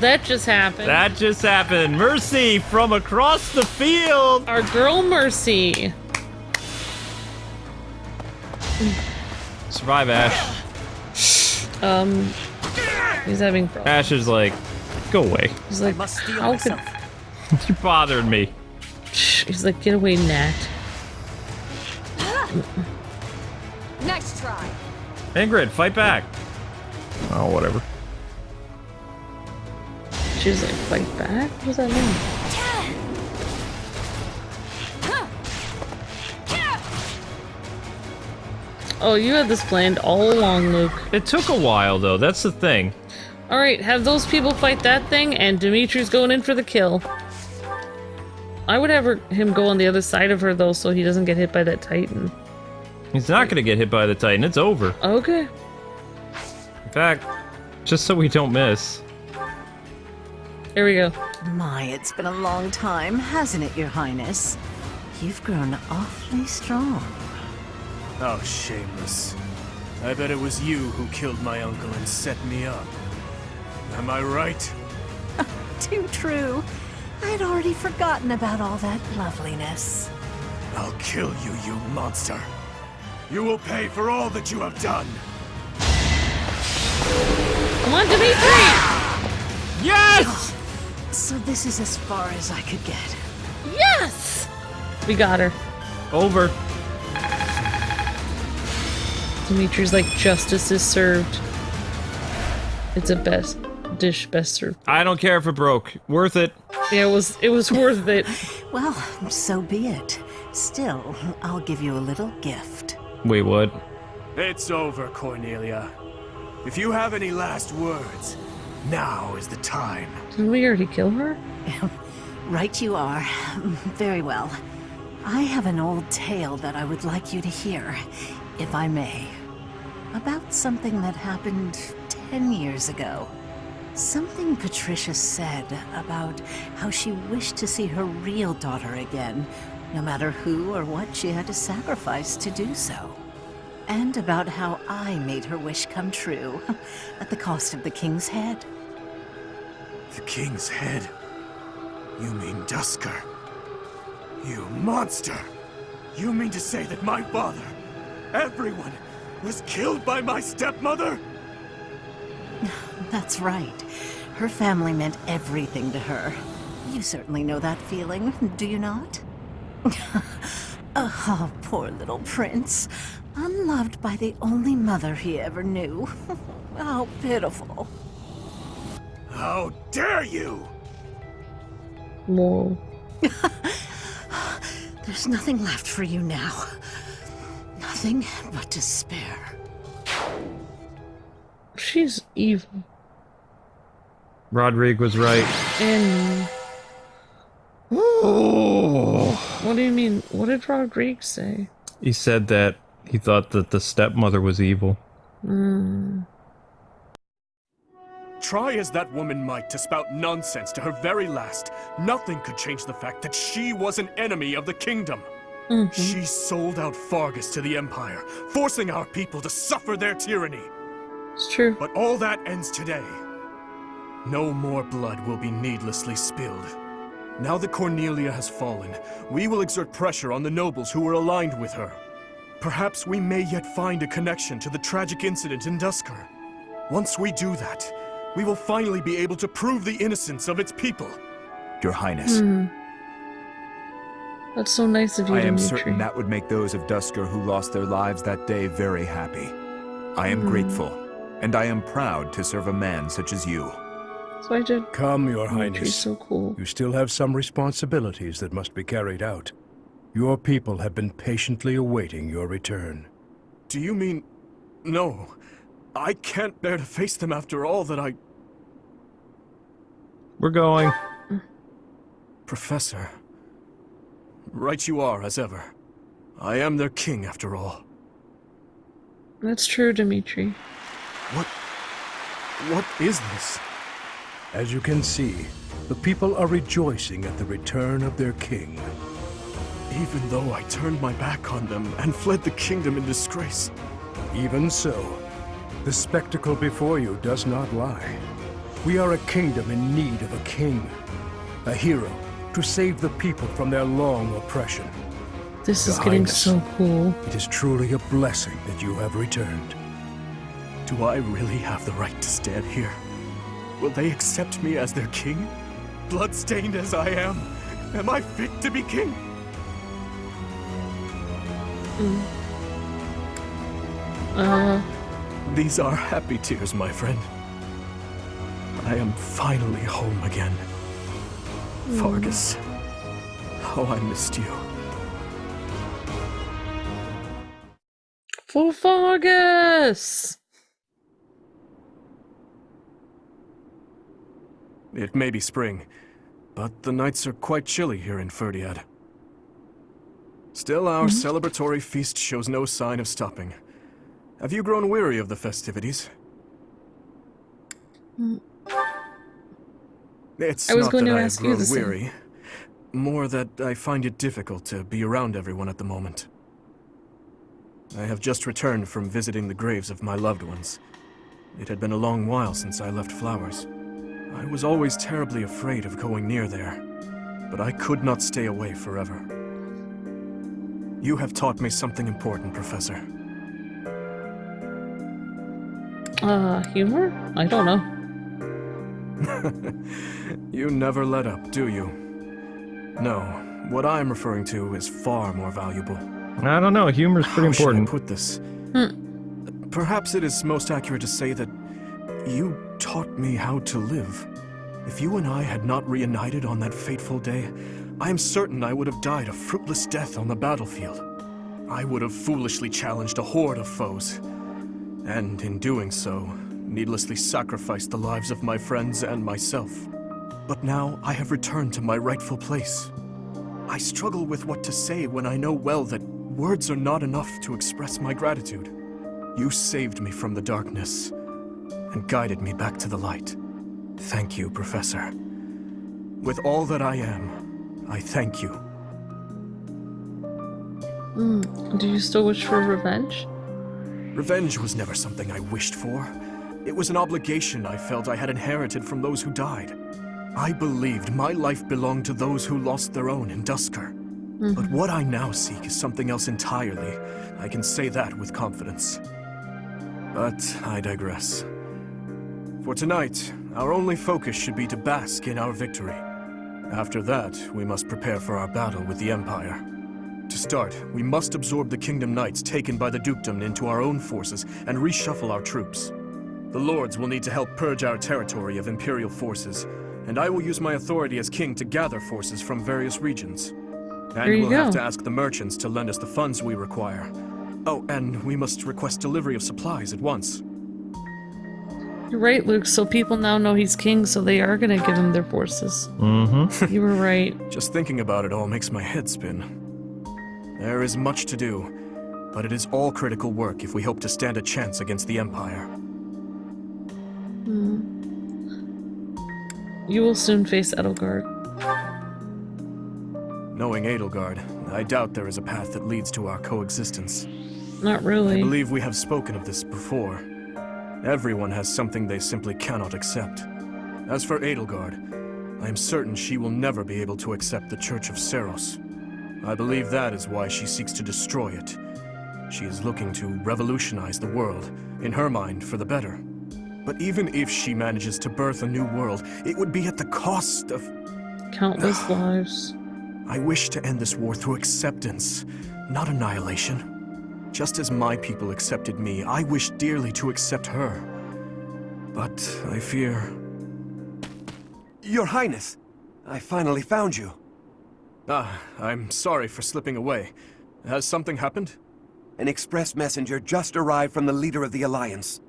That just happened. That just happened. Mercy from across the field. Our girl Mercy. Survive, Ash. He's having problems. Ash is like, go away. He's like, must steal how could... myself. You bothered me. He's like, get away, Nat. Nice try. Ingrid, fight back. Oh, whatever. She's like, fight back? What does that mean? Oh, you had this planned all along, Luke. It took a while, though. That's the thing. Alright, have those people fight that thing, and Dimitri's going in for the kill. I would have him go on the other side of her, though, so he doesn't get hit by that Titan. He's not going to get hit by the Titan. It's over. Okay. In fact, just so we don't miss. Here we go. My, it's been a long time, hasn't it, Your Highness? You've grown awfully strong. Oh, shameless. I bet it was you who killed my uncle and set me up. Am I right? Too true. I'd already forgotten about all that loveliness. I'll kill you, you monster. You will pay for all that you have done. Come on, Dimitri! Yes! So this is as far as I could get. Yes! We got her. Over. Dimitri's like, justice is served. It's a best served. I don't care if it broke. Worth it. Yeah, it was worth it. Well, so be it. Still, I'll give you a little gift. Wait, what? It's over, Cornelia. If you have any last words, now is the time. Didn't we already kill her? Right you are. Very well. I have an old tale that I would like you to hear, if I may. About something that happened 10 years ago. Something Patricia said about how she wished to see her real daughter again, no matter who or what she had to sacrifice to do so. And about how I made her wish come true, at the cost of the king's head. The king's head? You mean Dusker? You monster! You mean to say that my father, everyone, was killed by my stepmother? That's right. Her family meant everything to her. You certainly know that feeling, do you not? Oh, poor little prince. Unloved by the only mother he ever knew. How pitiful. How dare you! Whoa. There's nothing left for you now. Nothing but despair. She's evil. Rodrigue was right. And what do you mean? What did Rodrigue say? He said that he thought that the stepmother was evil. Try as that woman might to spout nonsense to her very last, nothing could change the fact that she was an enemy of the kingdom. She sold out Fargus to the Empire, forcing our people to suffer their tyranny. It's true. But all that ends today. No more blood will be needlessly spilled. Now that Cornelia has fallen, we will exert pressure on the nobles who were aligned with her. Perhaps we may yet find a connection to the tragic incident in Dusker. Once we do that, we will finally be able to prove the innocence of its people. Your Highness, That's so nice of you, I am Dimitri. certain that would make those of Dusker who lost their lives that day very happy. I am grateful, and I am proud to serve a man such as you. So I did. Come, Your Dimitri's Highness. so cool. You still have some responsibilities that must be carried out. Your people have been patiently awaiting your return. Do you mean... No. I can't bear to face them after all that I... We're going. Professor. Right you are, as ever. I am their king, after all. That's true, Dimitri. What is this? As you can see, the people are rejoicing at the return of their king. Even though I turned my back on them and fled the kingdom in disgrace, Even so, the spectacle before you does not lie. We are a kingdom in need of a king, a hero to save the people from their long oppression. This is Your getting Highness, so cool. It is truly a blessing that you have returned. Do I really have the right to stand here? Will they accept me as their king? Bloodstained as I am I fit to be king? These are happy tears, my friend. I am finally home again. Fargus, how I missed you. For Fargus! It may be spring, but the nights are quite chilly here in Ferdiad. Still, our celebratory feast shows no sign of stopping. Have you grown weary of the festivities? It's I was not going that to I have ask you grown the same. weary, more that I find it difficult to be around everyone at the moment. I have just returned from visiting the graves of my loved ones. It had been a long while since I left Flowers. I was always terribly afraid of going near there, but I could not stay away forever. You have taught me something important, Professor. Humor? I don't know. You never let up, do you? No, what I'm referring to is far more valuable. I don't know. Humor's pretty How should I important. put this? Perhaps it is most accurate to say that you taught me how to live. If you and I had not reunited on that fateful day, I am certain I would have died a fruitless death on the battlefield. I would have foolishly challenged a horde of foes, and in doing so, needlessly sacrificed the lives of my friends and myself. But now I have returned to my rightful place. I struggle with what to say when I know well that words are not enough to express my gratitude. You saved me from the darkness and guided me back to the light. Thank you, Professor. With all that I am, I thank you. Do you still wish for revenge? Revenge was never something I wished for. It was an obligation I felt I had inherited from those who died. I believed my life belonged to those who lost their own in Dusker. But what I now seek is something else entirely. I can say that with confidence. But I digress. For tonight, our only focus should be to bask in our victory. After that, we must prepare for our battle with the Empire. To start, we must absorb the Kingdom Knights taken by the Dukedom into our own forces and reshuffle our troops. The Lords will need to help purge our territory of Imperial forces, and I will use my authority as king to gather forces from various regions. And we'll have to ask the merchants to lend us the funds we require. Oh, and we must request delivery of supplies at once. You're right, Luke, so people now know he's king, so they are gonna give him their forces. You were right. Just thinking about it all makes my head spin. There is much to do, but it is all critical work if we hope to stand a chance against the Empire. You will soon face Edelgard. Knowing Edelgard, I doubt there is a path that leads to our coexistence. Not really. I believe we have spoken of this before. Everyone has something they simply cannot accept. As for Edelgard, I am certain she will never be able to accept the Church of Seiros. I believe that is why she seeks to destroy it. She is looking to revolutionize the world, in her mind, for the better. But even if she manages to birth a new world, it would be at the cost of... countless lives. I wish to end this war through acceptance, not annihilation. Just as my people accepted me, I wish dearly to accept her. But I fear... Your Highness, I finally found you. I'm sorry for slipping away. Has something happened? An express messenger just arrived from the leader of the Alliance.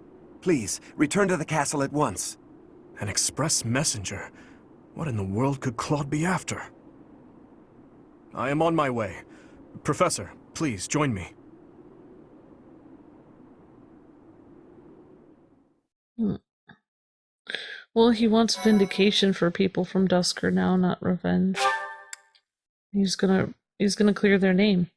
Please, return to the castle at once. An express messenger? What in the world could Claude be after? I am on my way. Professor, please join me. Well, he wants vindication for people from Dusker now, not revenge. He's gonna clear their name.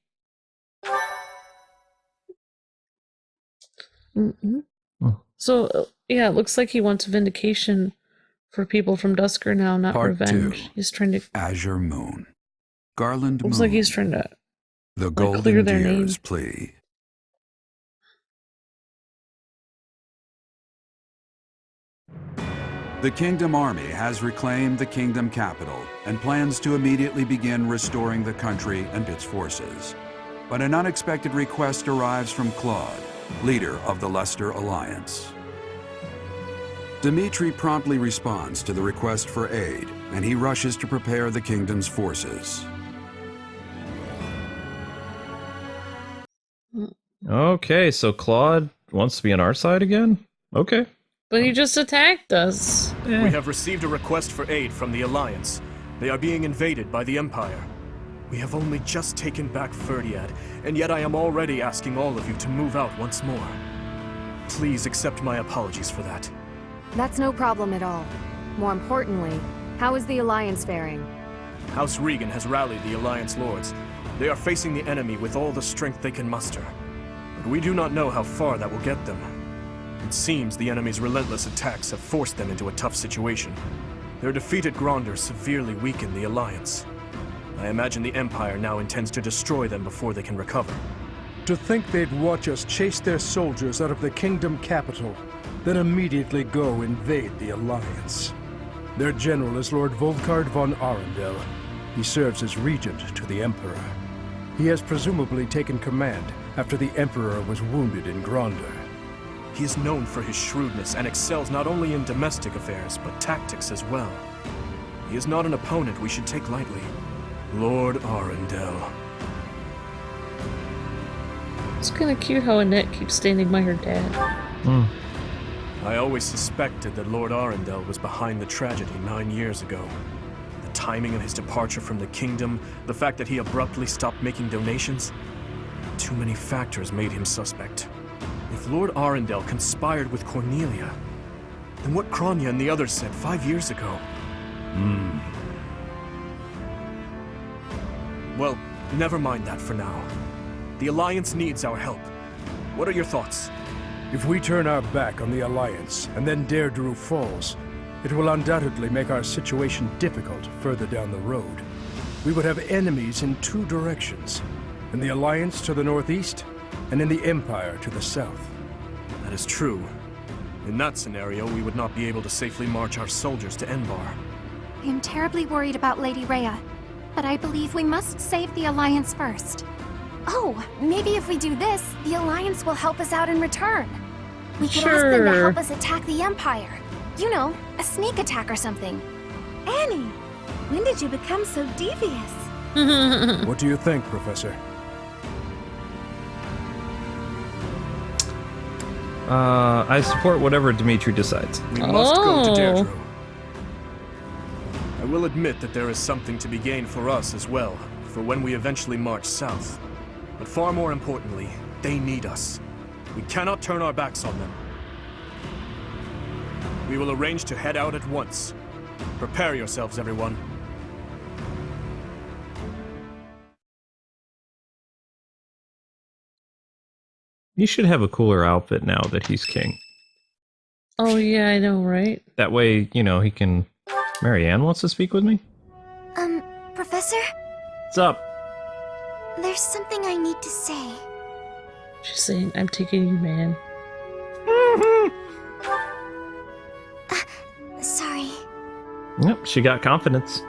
So, yeah, it looks like he wants vindication for people from Dusker now, not Part revenge. 2. He's trying to... Azure Moon. Garland Looks Moon. like he's trying to The clear Golden their name. Deer's plea. The Kingdom Army has reclaimed the Kingdom capital and plans to immediately begin restoring the country and its forces. But an unexpected request arrives from Claude, leader of the Leicester Alliance. Dimitri promptly responds to the request for aid, and he rushes to prepare the kingdom's forces. Okay, so Claude wants to be on our side again? Okay. But he just attacked us. We have received a request for aid from the Alliance. They are being invaded by the Empire. We have only just taken back Ferdiad, and yet I am already asking all of you to move out once more. Please accept my apologies for that. That's no problem at all. More importantly, how is the Alliance faring? House Regan has rallied the Alliance lords. They are facing the enemy with all the strength they can muster. But we do not know how far that will get them. It seems the enemy's relentless attacks have forced them into a tough situation. Their defeat at Gronder severely weakened the Alliance. I imagine the Empire now intends to destroy them before they can recover. To think they'd watch us chase their soldiers out of the Kingdom capital, then immediately go invade the Alliance. Their general is Lord Volkard von Arundel. He serves as regent to the Emperor. He has presumably taken command after the Emperor was wounded in Gronder. He is known for his shrewdness and excels not only in domestic affairs, but tactics as well. He is not an opponent we should take lightly. Lord Arundel. It's kind of cute how Annette keeps standing by her dad. I always suspected that Lord Arundel was behind the tragedy 9 years ago. The timing of his departure from the kingdom, the fact that he abruptly stopped making donations. Too many factors made him suspect. If Lord Arundel conspired with Cornelia, then what Kronya and the others said 5 years ago? Well, never mind that for now. The Alliance needs our help. What are your thoughts? If we turn our back on the Alliance and then Deirdre falls, it will undoubtedly make our situation difficult further down the road. We would have enemies in two directions, in the Alliance to the northeast, and in the Empire to the south. That is true. In that scenario, we would not be able to safely march our soldiers to Enbar. I am terribly worried about Lady Rhea, but I believe we must save the Alliance first. Oh, maybe if we do this, the Alliance will help us out in return. We can ask them to help us attack the Empire. You know, a sneak attack or something. Annie, when did you become so devious? What do you think, Professor? I support whatever Dimitri decides. We must go to Deirdre. I will admit that there is something to be gained for us as well, for when we eventually march south. But far more importantly, they need us. We cannot turn our backs on them. We will arrange to head out at once. Prepare yourselves, everyone. He should have a cooler outfit now that he's king. Oh yeah, I know, right? That way, you know, he can... Marianne wants to speak with me? Professor? What's up? There's something I need to say. She's saying, I'm taking you, man. Sorry. Yep, she got confidence.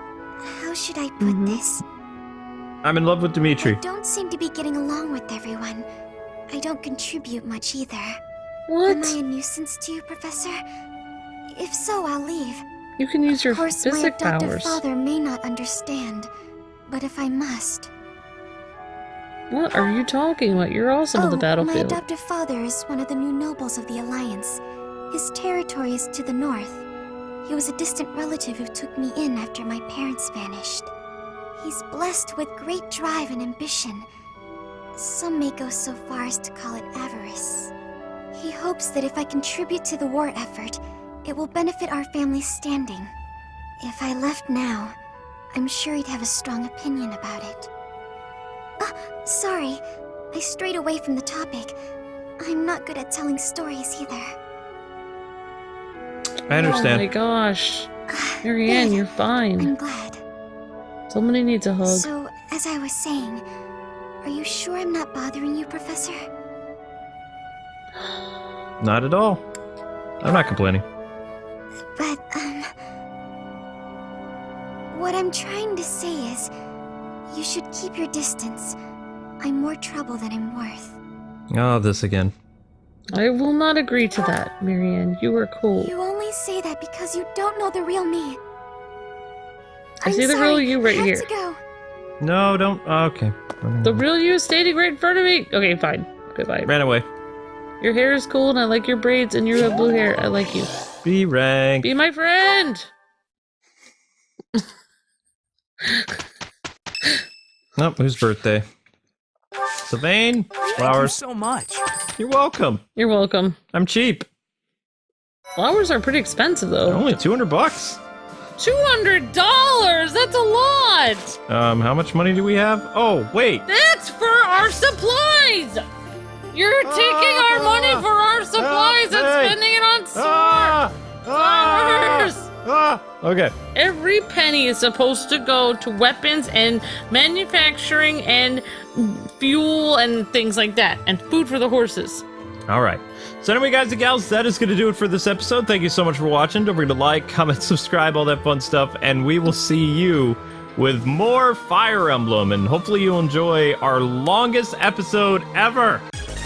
How should I put this? I'm in love with Dimitri. I don't seem to be getting along with everyone. I don't contribute much either. What? Am I a nuisance to you, Professor? If so, I'll leave. You can use your Of course, physic my adoptive powers. father may not understand, but if I must... What are you talking about? You're also on the my battlefield. adoptive father is one of the new nobles of the Alliance. His territory is to the north. He was a distant relative who took me in after my parents vanished. He's blessed with great drive and ambition. Some may go so far as to call it avarice. He hopes that if I contribute to the war effort, it will benefit our family's standing. If I left now, I'm sure he'd have a strong opinion about it. Sorry, I strayed away from the topic. I'm not good at telling stories either. I understand. Oh my gosh. Marianne, you're fine. I'm glad. Somebody needs a hug. So, as I was saying, are you sure I'm not bothering you, Professor? Not at all. I'm not complaining. But, what I'm trying to say is, you should keep your distance. I'm more trouble than I'm worth. Oh, this again. I will not agree to that, Marianne. You are cool. You only say that because you don't know the real me. I see the real you right I here. have to go. No, don't. Okay. The real you is standing right in front of me. Okay, fine. Goodbye. Ran away. Your hair is cool and I like your braids and you have blue hair. I like you. Be rank. Be my friend! Oh, whose birthday? Sylvain? Flowers. Thank you so much. You're welcome. You're welcome. I'm cheap. Flowers are pretty expensive though. Only $200. $200? That's a lot! How much money do we have? Oh, wait. That's for our supplies! You're taking our money for our supplies and spending it on flowers! Okay. Every penny is supposed to go to weapons and manufacturing and fuel and things like that, and food for the horses. All right. So anyway, guys and gals, that is going to do it for this episode. Thank you so much for watching. Don't forget to like, comment, subscribe, all that fun stuff, and we will see you with more Fire Emblem, and hopefully you'll enjoy our longest episode ever.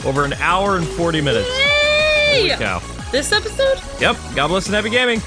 Over an hour and 40 minutes. Yay! Holy cow. This episode? Yep. God bless and happy gaming.